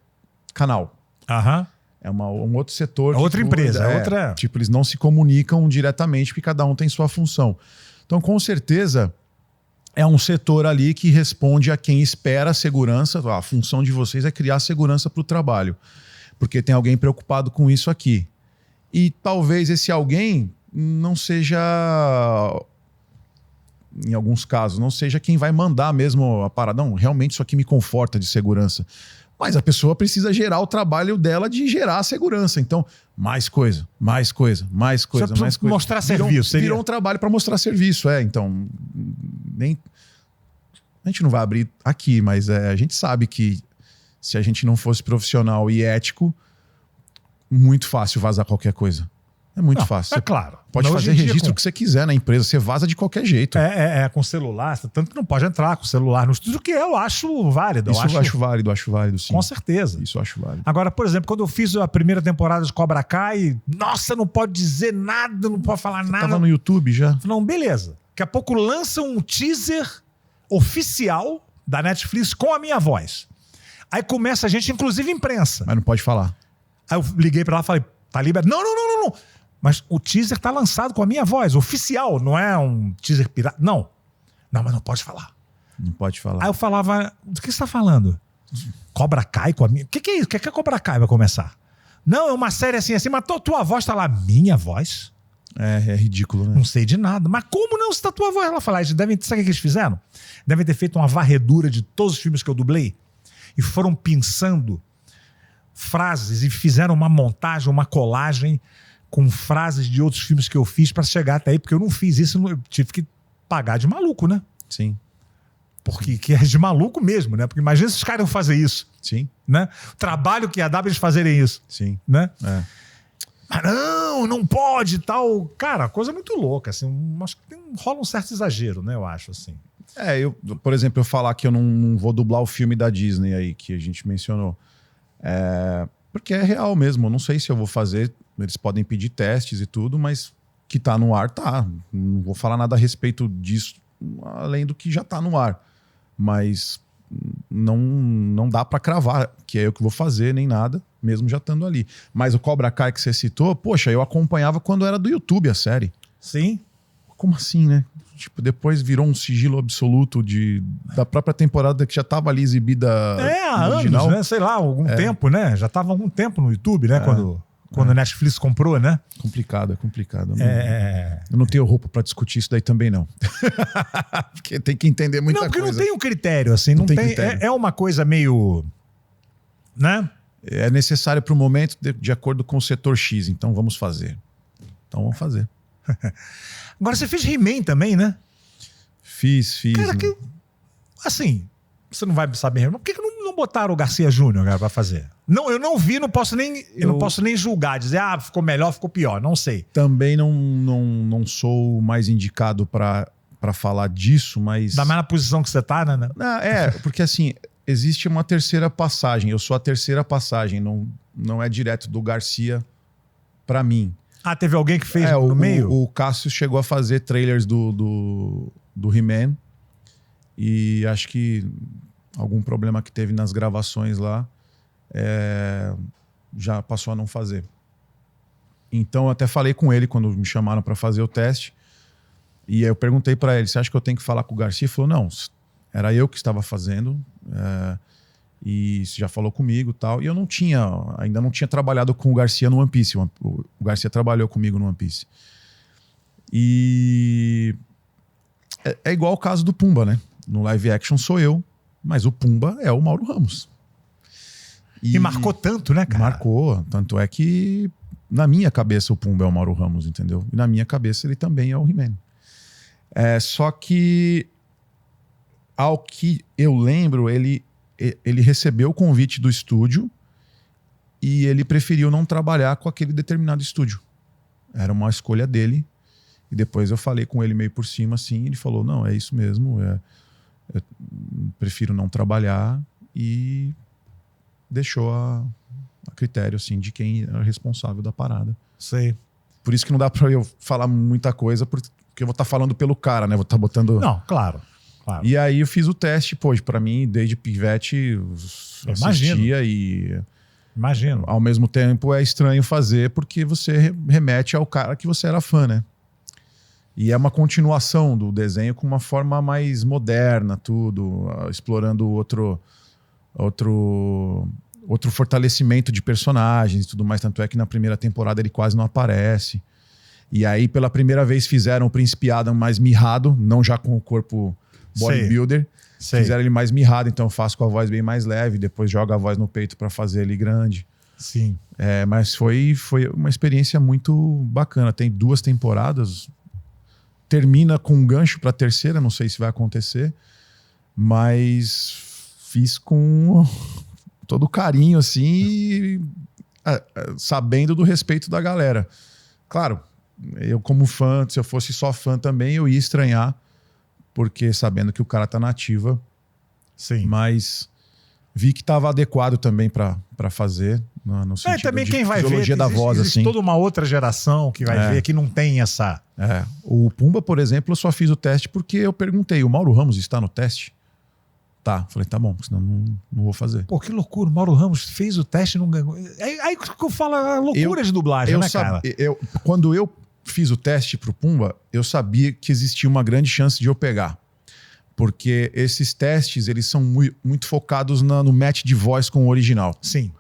Canal. Aham. É um outro setor. Outra empresa. Outra... Tipo, eles não se comunicam diretamente porque cada um tem sua função. Então, com certeza, é um setor ali que responde a quem espera a segurança. A função de vocês é criar segurança para o trabalho. Porque tem alguém preocupado com isso aqui. E talvez esse alguém não seja, em alguns casos, não seja quem vai mandar mesmo a parada. Não, realmente isso aqui me conforta de segurança. Mas a pessoa precisa gerar o trabalho dela de gerar a segurança. Então, mais coisa, mais coisa, mais coisa, mais coisa. Mostrar serviço. Virou um trabalho para mostrar serviço, Então, a gente não vai abrir aqui, mas a gente sabe que se a gente não fosse profissional e ético, muito fácil vazar qualquer coisa. É muito fácil. É claro. Pode fazer registro que você quiser na empresa, você vaza de qualquer jeito. Com celular, tanto que não pode entrar com celular no estúdio, que eu acho válido. Isso eu acho válido, sim. Com certeza. Isso eu acho válido. Agora, por exemplo, quando eu fiz a primeira temporada de Cobra Kai, nossa, não pode dizer nada, não pode falar nada. Tava no YouTube já? Não, beleza. Daqui a pouco lançam um teaser oficial da Netflix com a minha voz. Aí começa a gente, inclusive imprensa. Mas não pode falar. Aí eu liguei pra lá e falei, tá liberado? Não. Mas o teaser tá lançado com a minha voz, oficial, não é um teaser pirata. Não, mas não pode falar. Não pode falar. Aí eu falava, do que você tá falando? Cobra Kai com a minha... O que é isso? O que é Cobra Kai vai começar? Não, é uma série assim, mas tua voz tá lá. Minha voz? É ridículo, né? Não sei de nada. Mas como não se tá tua voz? Ela fala, sabe o que eles fizeram? Devem ter feito uma varredura de todos os filmes que eu dublei e foram pensando frases e fizeram uma montagem, uma colagem com frases de outros filmes que eu fiz para chegar até aí, porque eu não fiz isso, eu tive que pagar de maluco, né? Sim. Porque que é de maluco mesmo, né? Porque imagina se os caras iam fazer isso. Sim. Né? O trabalho que ia dar pra eles fazerem isso. Sim. Né? Mas não pode e tal. Cara, coisa muito louca, assim. Acho que rola um certo exagero, né? Eu acho, assim. Por exemplo, eu falar que eu não vou dublar o filme da Disney aí, que a gente mencionou. Porque é real mesmo. Eu não sei se eu vou fazer. Eles podem pedir testes e tudo, mas que tá no ar, tá. Não vou falar nada a respeito disso, além do que já tá no ar. Mas não dá pra cravar que é eu que vou fazer, nem nada, mesmo já estando ali. Mas o Cobra Kai que você citou, poxa, eu acompanhava quando era do YouTube a série. Sim. Como assim, né? Tipo, depois virou um sigilo absoluto da própria temporada que já estava ali exibida há anos, né? Sei lá, algum tempo, né? Já estava há algum tempo no YouTube, né? Quando a Netflix comprou, né? Complicado. Eu não tenho roupa para discutir isso daí também, não. Porque tem que entender muita coisa. Não, porque não tem um critério, assim. Não tem critério. É uma coisa meio... Né? É necessário para o momento de acordo com o setor X. Então vamos fazer. Agora você fez He-Man também, né? Fiz. Cara, assim, você não vai saber. Por que não botaram o Garcia Júnior, cara, pra fazer? Não, eu não vi, não posso nem julgar, dizer, ficou melhor, ficou pior, não sei. Também não sou mais indicado para falar disso, mas... Da mesma posição que você tá, né? Porque assim, existe uma terceira passagem, eu sou a terceira passagem, não é direto do Garcia para mim. Teve alguém que fez no meio? O Cássio chegou a fazer trailers do He-Man e acho que algum problema que teve nas gravações lá já passou a não fazer. Então eu até falei com ele quando me chamaram para fazer o teste e eu perguntei para ele, você acha que eu tenho que falar com o Garcia? Ele falou, não, era eu que estava fazendo e já falou comigo e tal. E eu ainda não tinha trabalhado com o Garcia no One Piece. O Garcia trabalhou comigo no One Piece. E é igual o caso do Pumba, né? No live action sou eu, mas o Pumba é o Mauro Ramos. E marcou tanto, né, cara? Marcou. Tanto é que na minha cabeça o Pumba é o Mauro Ramos, entendeu? E na minha cabeça ele também é o He-Man. Só que, ao que eu lembro, ele recebeu o convite do estúdio e ele preferiu não trabalhar com aquele determinado estúdio. Era uma escolha dele. E depois eu falei com ele meio por cima, assim, e ele falou, não, é isso mesmo, eu prefiro não trabalhar, e deixou a critério, assim, de quem era responsável da parada. Sei. Por isso que não dá pra eu falar muita coisa, porque eu vou estar falando pelo cara, né? Vou estar botando... Não, claro. E aí eu fiz o teste, pô, pra mim, desde pivete, eu assistia e... Imagino. Ao mesmo tempo é estranho fazer, porque você remete ao cara que você era fã, né? E é uma continuação do desenho com uma forma mais moderna, tudo, explorando outro fortalecimento de personagens e tudo mais. Tanto é que na primeira temporada ele quase não aparece. E aí, pela primeira vez, fizeram o Príncipe Adam mais mirrado, não já com o corpo bodybuilder. Sei. Fizeram ele mais mirrado, então eu faço com a voz bem mais leve, depois jogo a voz no peito para fazer ele grande. Sim. Mas foi uma experiência muito bacana. Tem 2 temporadas. Termina com um gancho para a terceira, não sei se vai acontecer, mas fiz com todo carinho, assim, sabendo do respeito da galera. Claro, eu como fã, se eu fosse só fã também, eu ia estranhar, porque sabendo que o cara tá na ativa. Sim. Mas vi que estava adequado também para fazer, no sentido também de quem vai fisiologia ver, da voz, existe assim. toda uma outra geração que vai ver que não tem essa... O Pumba, por exemplo, eu só fiz o teste porque eu perguntei, o Mauro Ramos está no teste? Tá, falei, tá bom, senão não vou fazer. Pô, que loucura, o Mauro Ramos fez o teste e não ganhou. Aí que eu falo a loucura de dublagem, né, cara? Quando eu fiz o teste pro Pumba, eu sabia que existia uma grande chance de eu pegar. Porque esses testes, eles são muito focados no match de voz com o original. Sim.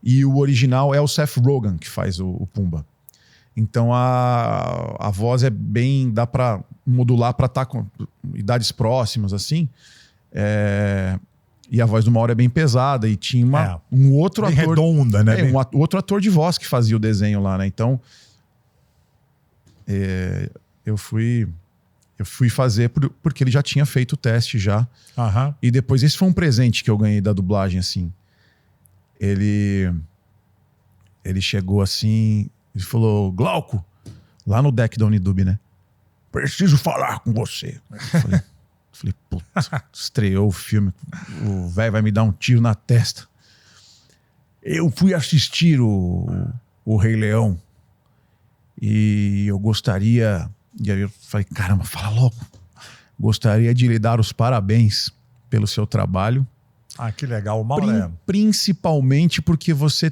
E o original é o Seth Rogen que faz o Pumba. Então a voz é bem... Dá pra modular pra estar com idades próximas, assim. E a voz do Mauro é bem pesada. E tinha um outro bem ator... redonda, né? Outro ator de voz que fazia o desenho lá, né? Então... eu fui fazer porque ele já tinha feito o teste já. Uhum. E depois, esse foi um presente que eu ganhei da dublagem, assim. Ele chegou assim e falou, Glauco, lá no deck da Unidub, né? Preciso falar com você. Falei, puta, estreou o filme, o velho vai me dar um tiro na testa. Eu fui assistir o Rei Leão e eu gostaria... E aí eu falei, caramba, fala logo. Gostaria de lhe dar os parabéns pelo seu trabalho. Ah, que legal. O Mauro principalmente porque você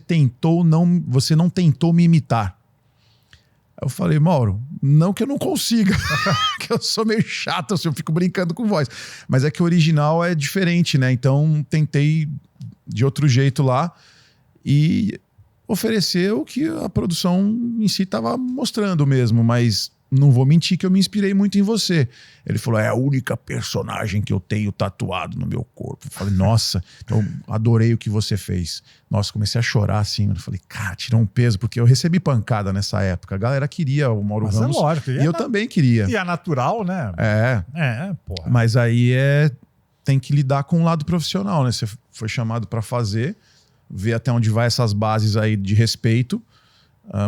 não tentou me imitar. Eu falei, Mauro, não que eu não consiga, que eu sou meio chato, assim, eu fico brincando com voz. Mas é que o original é diferente, né? Então tentei de outro jeito lá e oferecer o que a produção em si estava mostrando mesmo, mas... Não vou mentir que eu me inspirei muito em você. Ele falou, é a única personagem que eu tenho tatuado no meu corpo. Eu falei, nossa, eu adorei o que você fez. Nossa, comecei a chorar assim. Eu falei, cara, tirou um peso, porque eu recebi pancada nessa época. A galera queria o Mauro Ramos. É lógico. E eu também queria. E é natural, né? Porra. Mas aí tem que lidar com o lado profissional, né? Você foi chamado para fazer, ver até onde vai essas bases aí de respeito.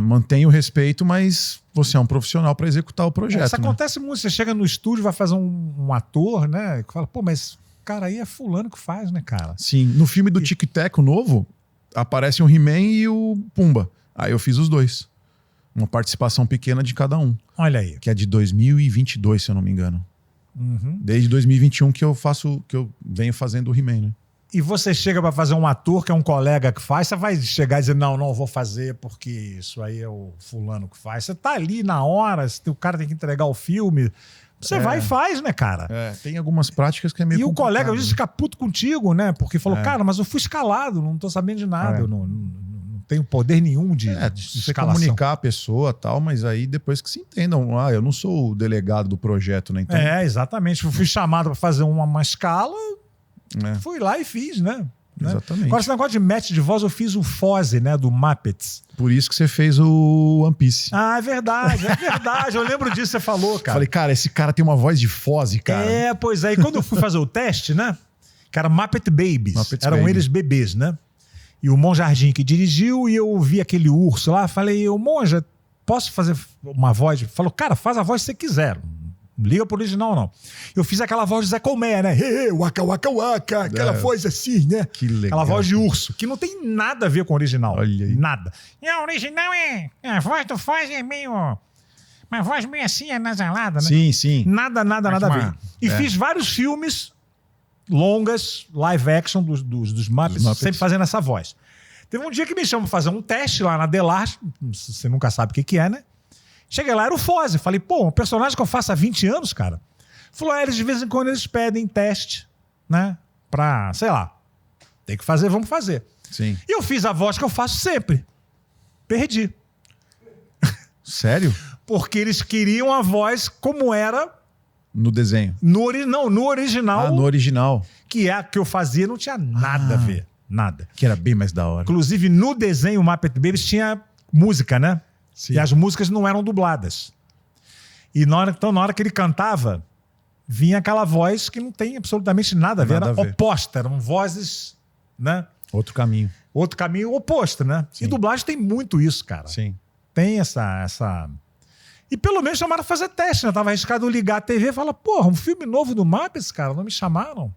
Mantém o respeito, mas você é um profissional para executar o projeto. Isso acontece muito. Você chega no estúdio, vai fazer um ator, né? Que fala, pô, mas cara, aí é fulano que faz, né, cara? Sim. No filme do Tic Tac, o novo, aparece o He-Man e o Pumba. Aí eu fiz os dois. Uma participação pequena de cada um. Olha aí. Que é de 2022, se eu não me engano. Uhum. Desde 2021 que eu venho fazendo o He-Man, né? E você chega para fazer um ator que é um colega que faz, você vai chegar e dizer, não vou fazer porque isso aí é o fulano que faz. Você tá ali na hora, o cara tem que entregar o filme, você vai e faz, né, cara? Tem algumas práticas que é meio complicado. E o colega às vezes fica puto contigo, né? Porque falou, cara, mas eu fui escalado, não tô sabendo de nada, eu não tenho poder nenhum de você escalação. Comunicar a pessoa e tal, mas aí depois que se entendam, eu não sou o delegado do projeto, né? Então... exatamente. Eu fui chamado para fazer uma escala... Fui lá e fiz, né? Né? Exatamente. Agora, esse negócio de match de voz, eu fiz o Fozzie, né, do Muppets. Por isso que você fez o One Piece. Ah, é verdade. Eu lembro disso, você falou, cara. Falei, cara, esse cara tem uma voz de Fozzie, cara. É, pois é. E quando eu fui fazer o teste, né? Cara, Muppet Babies. Muppets Eram Baby. eles bebês, né? E o Monjardim que dirigiu, e eu vi aquele urso lá, falei, ô Monja, posso fazer uma voz? Falou, cara, faz a voz que você quiser. Não liga pro original, não. Eu fiz aquela voz de Zé Colmeia, né? Waka, waka, waka. Aquela voz assim, né? Que legal. Aquela voz de urso, que não tem nada a ver com o original. Olha aí. Nada. E a original a voz do Foz é meio... Uma voz meio assim, anasalada, né? Sim, sim. Nada a ver. E é. fiz vários filmes longas, live action dos Muppets, sempre fazendo essa voz. Teve um dia que me chamam pra fazer um teste lá na Delar, você nunca sabe o que é, né? Cheguei lá, era o Fozzie. Falei, pô, um personagem que eu faço há 20 anos, cara. Falou, eles de vez em quando eles pedem teste, né? Pra, sei lá, tem que fazer, vamos fazer. Sim. E eu fiz a voz que eu faço sempre. Perdi. Sério? Porque eles queriam a voz como era No desenho. no original. Ah, no original. Que é a que eu fazia, não tinha nada a ver. Nada. Que era bem mais da hora. Inclusive, no desenho Muppet Babies tinha música, né? Sim. E as músicas não eram dubladas. E na hora que ele cantava, vinha aquela voz que não tem absolutamente nada a ver. Nada Era a ver. oposta, eram vozes, né? Outro caminho. Outro caminho oposto, né? Sim. E dublagem tem muito isso, cara. Sim. Tem essa... E pelo menos chamaram pra fazer teste, né? Tava arriscado ligar a TV e falar, porra, um filme novo do Muppets, cara, não me chamaram.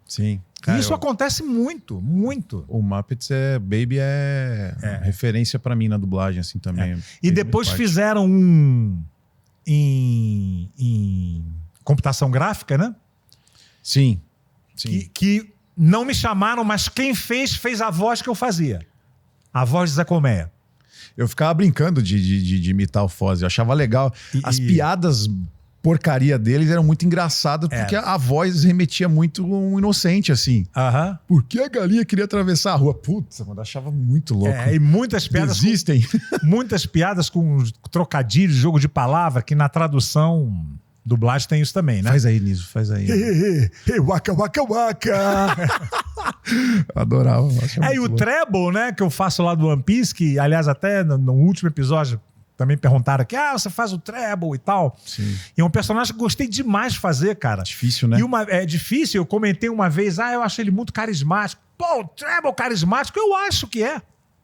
Sim. E isso acontece muito, muito. O Muppets Baby é referência pra mim na dublagem, assim, também. E depois fizeram um em computação gráfica, né? Sim. Sim. Que não me chamaram, mas quem fez a voz que eu fazia. A voz de Zé Colmeia. Eu ficava brincando de imitar o Fozzie. Eu achava legal. As piadas porcaria deles eram muito engraçadas, porque a voz remetia muito um inocente, assim. Aham. Por que a galinha queria atravessar a rua? Putz, mano, eu achava muito louco. E muitas piadas. Existem. Muitas piadas com trocadilhos, jogo de palavra, que na tradução, dublagem tem isso também, né? Faz aí, Niso, faz aí. Waka, waka, waka. Eu adorava. E o treble, né, que eu faço lá do One Piece, que, aliás, até no último episódio também perguntaram aqui, você faz o treble e tal. Sim. E é um personagem que eu gostei demais de fazer, cara. Difícil, né? E é difícil, eu comentei uma vez, eu acho ele muito carismático. Pô, o treble carismático, eu acho que é,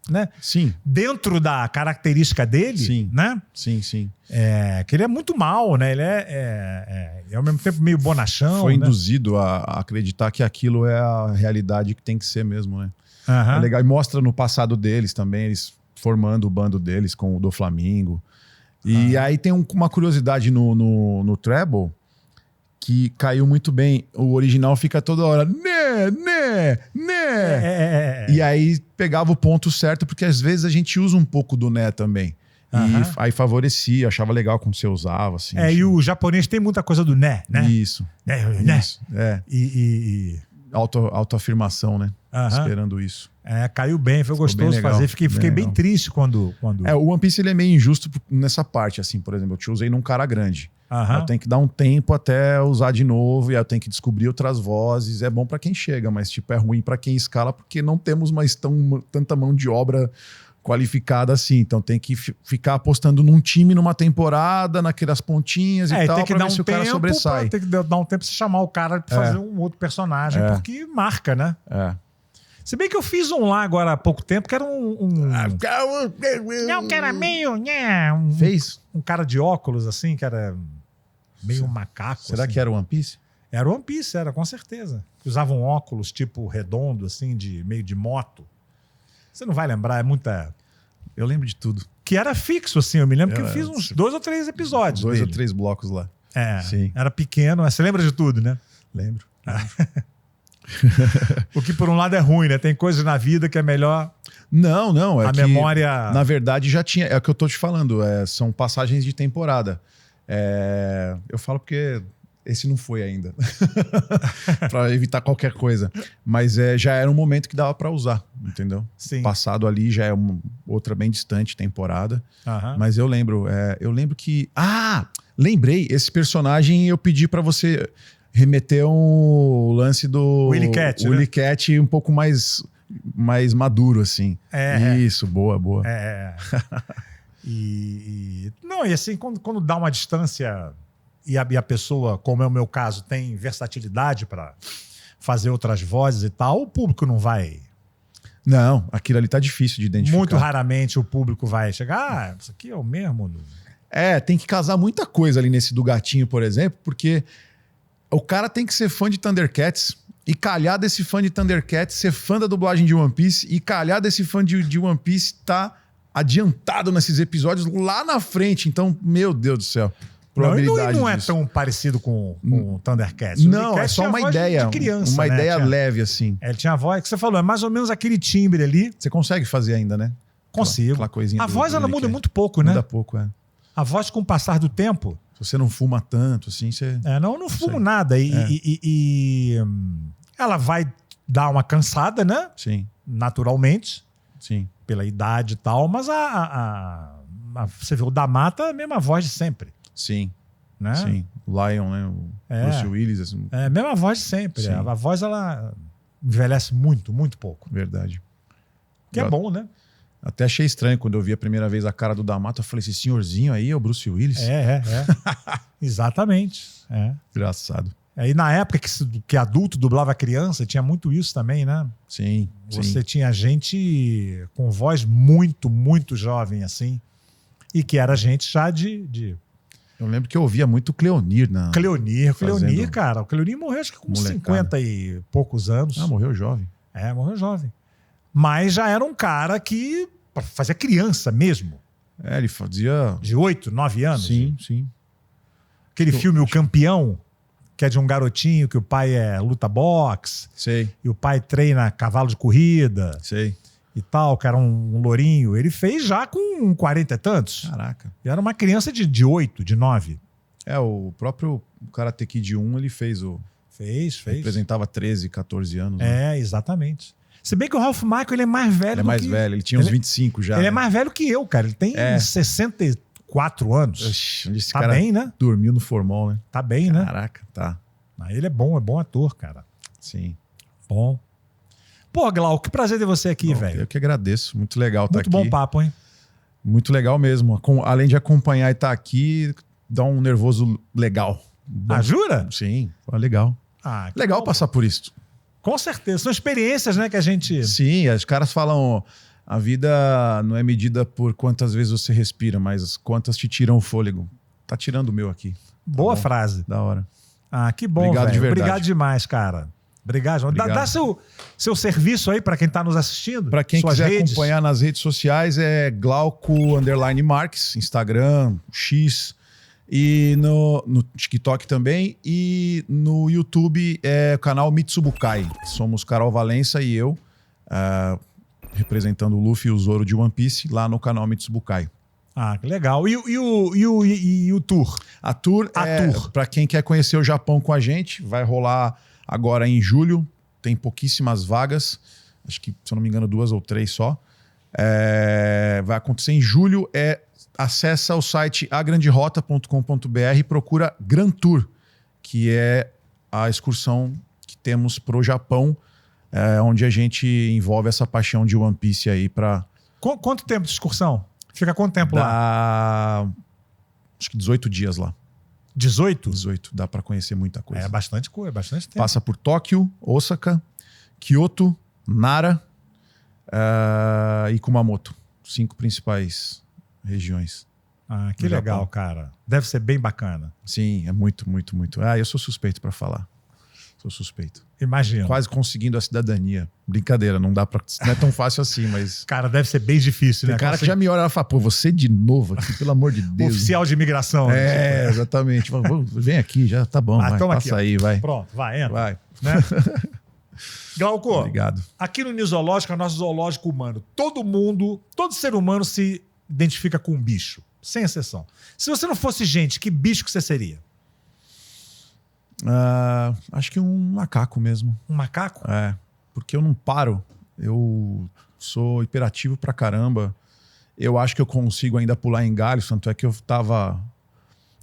né? Sim. Dentro da característica dele, Sim. né? Sim, sim. Que ele é muito mal, né? Ele é ao mesmo tempo meio bonachão. Foi né? induzido a acreditar que aquilo é a realidade que tem que ser mesmo, né? Aham. É legal. E mostra no passado deles também, eles formando o bando deles com o do Flamengo. E aí tem uma curiosidade no Treble que caiu muito bem. O original fica toda hora né. E aí pegava o ponto certo, porque às vezes a gente usa um pouco do né também. Aham. E aí favorecia, achava legal como você usava. Assim, E o japonês tem muita coisa do né? Isso. Né? Isso. É. E Autoafirmação, né? Aham. Esperando isso. caiu bem, foi gostoso bem legal, fazer. Fiquei bem bem legal. triste quando... O One Piece ele é meio injusto nessa parte, assim, por exemplo, eu te usei num cara grande. Aham. Eu tenho que dar um tempo até usar de novo e eu tenho que descobrir outras vozes. É bom pra quem chega, mas tipo é ruim pra quem escala porque não temos mais tanta mão de obra qualificada assim. Então tem que ficar apostando num time numa temporada, naquelas pontinhas e tal, tem que pra dar ver se um o cara tempo, sobressai. tem que dar um tempo pra você chamar o cara pra fazer um outro personagem, porque marca, né? Se bem que eu fiz um lá agora há pouco tempo, que era não, que era meio... Fez? Um cara de óculos, assim, que era meio um macaco. Será assim. que era o One Piece? Era o One Piece, era, com certeza. Que usavam óculos, tipo, redondo, assim, meio de moto. Você não vai lembrar, é muita... Eu lembro de tudo. Que era fixo, assim, eu me lembro que eu fiz uns 2 ou 3 episódios 2 ou dele. 3 blocos lá. Sim. Era pequeno, mas você lembra de tudo, né? Lembro. O que por um lado é ruim, né? Tem coisas na vida que é melhor... Não. A que, memória... Na verdade, já tinha. É o que eu tô te falando. São passagens de temporada. Eu falo porque esse não foi ainda. Pra evitar qualquer coisa. Mas já era um momento que dava pra usar, entendeu? Sim. Passado ali já é outra bem distante temporada. Aham. Mas eu lembro que... lembrei. Esse personagem eu pedi pra você remeteu o lance do Willy Cat, Willy Cat um pouco mais maduro, assim. Isso, boa. Não, e assim, quando dá uma distância e a pessoa, como é o meu caso, tem versatilidade para fazer outras vozes e tal, o público não vai... Não, aquilo ali tá difícil de identificar. Muito raramente o público vai chegar, isso aqui é o mesmo... Tem que casar muita coisa ali nesse do gatinho, por exemplo, porque o cara tem que ser fã de Thundercats e calhar desse fã de Thundercats ser fã da dublagem de One Piece e calhar desse fã de One Piece tá adiantado nesses episódios lá na frente. Então, meu Deus do céu. Probabilidade não é disso. tão parecido com o Thundercats. Não, Thundercats é só tinha uma voz ideia. de criança, uma né? ideia leve, assim. Ele tinha a voz que você falou, é mais ou menos aquele timbre ali. Você consegue fazer ainda, né? Consigo. Aquela coisinha A voz ela Willy muda Cat. muito pouco, né? Muda pouco, é. A voz com o passar do tempo... Se você não fuma tanto, assim, você... não fumo nada. E ela vai dar uma cansada, né? Sim, Naturalmente, sim. pela idade e tal, mas você vê o da Mata, a mesma voz de sempre. Sim, Né? sim. O Lion, né? O Bruce Willis, assim, É a mesma voz de sempre. Sim. A voz, ela envelhece muito, muito pouco. verdade. Que é bom, né? Até achei estranho quando eu vi a primeira vez a cara do D'Amato. Eu falei, esse senhorzinho aí é o Bruce Willis? Exatamente. Engraçado. E na época que adulto dublava criança, tinha muito isso também, né? Sim, Você tinha gente com voz muito, muito jovem, assim, e que era gente já de... Eu lembro que eu ouvia muito Cleonir na... Cleonir, Fazendo- cara. O Cleonir morreu acho que com Molecada. 50 e poucos anos. Ah, morreu jovem. Morreu jovem. Mas já era um cara que fazia criança mesmo, Ele fazia... de 8, 9 anos. Sim. Aquele filme O Campeão, que é de um garotinho que o pai luta boxe, Sei. e o pai treina cavalo de corrida e tal, que era um lourinho. Ele fez já com 40 e tantos. Caraca. E era uma criança de 8, de 9. O próprio Karate Kid 1, ele fez o... Fez. Representava 13, 14 anos. Né? Exatamente. Se bem que o Ralph Macchio ele é mais velho Ele é mais velho, ele tinha uns 25 já. Ele é né? mais velho que eu, cara. Ele tem 64 anos. Oxi, onde esse Tá cara bem, né? dormiu no formol, né? Tá bem, né? Caraca, tá. Mas ele é bom ator, cara. Sim. Bom. Pô, Glau, que prazer ter você aqui, Bom, velho. Eu que agradeço. Muito legal estar Muito aqui. bom papo, hein? Muito legal mesmo. Além de acompanhar e estar aqui, dá um nervoso legal. Bom, Jura? Sim, foi legal. Que Legal bom. passar por isso. Com certeza. São experiências, né, que a gente... Sim, os caras falam, a vida não é medida por quantas vezes você respira, mas quantas te tiram o fôlego. Tá tirando o meu aqui. Boa bom. frase. Da hora. Que bom, Obrigado velho. de verdade. Obrigado demais, cara. Obrigado. Obrigado. Dá seu serviço aí pra quem tá nos assistindo. Para quem Suas quiser redes. acompanhar nas redes sociais é Glauco_Marques, Instagram, X, e no TikTok também, e no YouTube é o canal Mitsubukai. Somos Carol Valença e eu, representando o Luffy e o Zoro de One Piece, lá no canal Mitsubukai. Que legal. E o tour? A tour para quem quer conhecer o Japão com a gente, vai rolar agora em julho, tem pouquíssimas vagas, acho que, se eu não me engano, 2 ou 3 só. Vai acontecer em julho, acessa o site agranderota.com.br e procura Grand Tour, que é a excursão que temos pro Japão, onde a gente envolve essa paixão de One Piece aí para... Quanto tempo de excursão? Fica quanto tempo lá? Acho que 18 dias lá. 18? 18, dá para conhecer muita coisa. É bastante coisa, bastante tempo. Passa por Tóquio, Osaka, Kyoto, Nara e Kumamoto. 5 principais regiões. Que do legal, Japão. cara. Deve ser bem bacana. Sim, é muito, muito, muito. Eu sou suspeito para falar. Sou suspeito. Imagina. Quase conseguindo a cidadania. Brincadeira, não dá para, não é tão fácil assim, mas Cara, deve ser bem difícil, tem né? cara que já me olha e fala, pô, você de novo aqui, pelo amor de Deus. Oficial de imigração. né? Exatamente. Vem aqui, já tá bom, vai, toma passa aqui, ó. aí, vai. Pronto, vai, entra. Vai. Né? Glauco, Obrigado. aqui no Nisológico, é o nosso zoológico humano. Todo ser humano se identifica com um bicho, sem exceção. Se você não fosse gente, que bicho que você seria? Acho que um macaco mesmo. Um macaco? Porque eu não paro. Eu sou hiperativo pra caramba. Eu acho que eu consigo ainda pular em galhos, tanto é que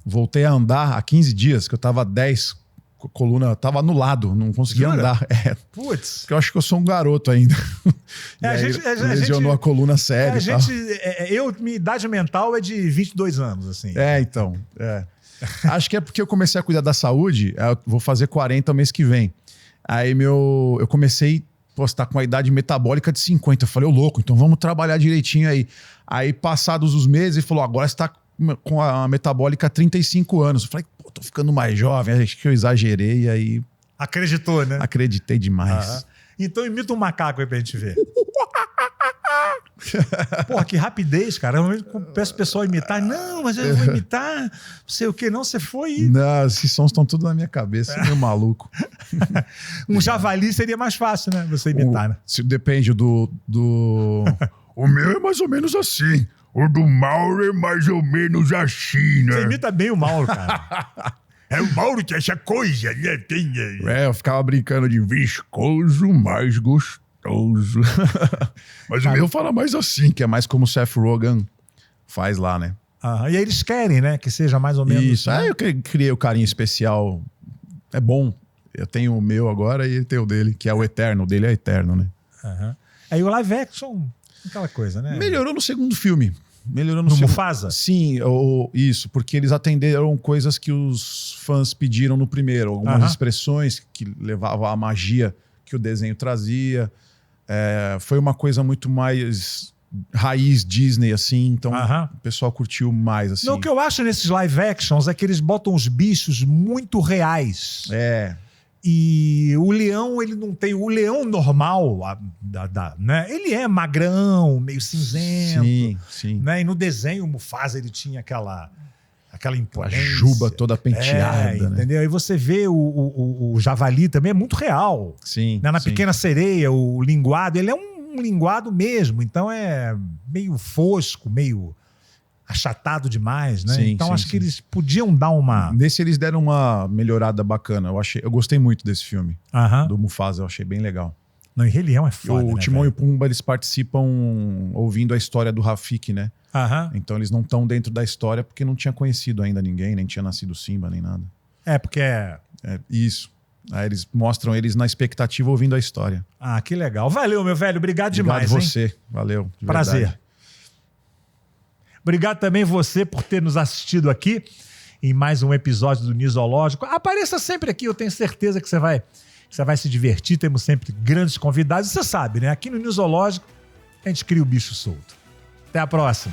voltei a andar há 15 dias, que eu tava 10 a coluna tava no lado, não conseguia Jura? andar. Putz. Porque eu acho que eu sou um garoto ainda. E A aí gente- lesionou a coluna séria e tal. Minha idade mental é de 22 anos, assim. Então. Acho que é porque eu comecei a cuidar da saúde. Eu vou fazer 40 mês que vem. Aí eu comecei, você tá com a idade metabólica de 50. Eu falei, ô louco, então vamos trabalhar direitinho aí. Aí, passados os meses, ele falou, agora você tá com a metabólica 35 anos. Eu falei, pô, tô ficando mais jovem. Acho que eu exagerei e aí Acreditou, né? acreditei demais. Aham. Então imita um macaco aí pra gente ver. Porra, que rapidez, cara. Eu peço o pessoal imitar. Não, mas eu vou imitar. Não sei o que, não. Você foi. Não, esses sons estão tudo na minha cabeça, meio maluco. Um javali seria mais fácil, né? Você imitar, né? Depende do... O meu é mais ou menos assim. O do Mauro é mais ou menos assim, né? Você imita bem o Mauro, cara. É o Mauro que essa coisa, né? Tem... Eu ficava brincando de viscoso, mais gostoso. Mas o meu fala mais assim, que é mais como o Seth Rogen faz lá, né? Aham. E aí eles querem, né? Que seja mais ou menos... Isso. né? Aí eu criei o carinho especial. É bom. Eu tenho o meu agora e ele tem o dele, que é o eterno. O dele é eterno, né? Aham. Aí o live action, aquela coisa, né? Melhorou no segundo filme. Melhorou No segundo... Mufasa? Sim, isso, porque eles atenderam coisas que os fãs pediram no primeiro. Algumas Aham. expressões que levavam à magia que o desenho trazia. Foi uma coisa muito mais raiz Disney, assim. Então, Aham. o pessoal curtiu mais, assim. Não, o que eu acho nesses live actions é que eles botam os bichos muito reais. E o leão, ele não tem... O leão normal, né? Ele é magrão, meio cinzento. Sim, sim. Né? E no desenho, o Mufasa, ele tinha aquela A imponência. juba toda penteada, né? Entendeu? Aí você vê o javali também, é muito real. Sim, Na sim. Pequena Sereia, o linguado, ele é um linguado mesmo. Então é meio fosco, meio achatado demais, né? Sim, então sim, acho sim. que eles podiam dar uma... Nesse eles deram uma melhorada bacana. Eu gostei muito desse filme, Aham. do Mufasa. Eu achei bem legal. Não, e Rei Leão é foda, O né, Timão e o velho? Pumba, eles participam ouvindo a história do Rafiki, né? Aham. Então eles não estão dentro da história porque não tinha conhecido ainda ninguém, nem tinha nascido Simba, nem nada. É, porque é... Isso. Aí eles mostram eles na expectativa ouvindo a história. Ah, que legal. Valeu, meu velho. Obrigado demais, Obrigado hein? você. Valeu. de Prazer. verdade. Obrigado também você por ter nos assistido aqui em mais um episódio do Nisológico. Apareça sempre aqui, eu tenho certeza que você vai se divertir. Temos sempre grandes convidados. Você sabe, né? Aqui no Nisológico, a gente cria o bicho solto. Até a próxima.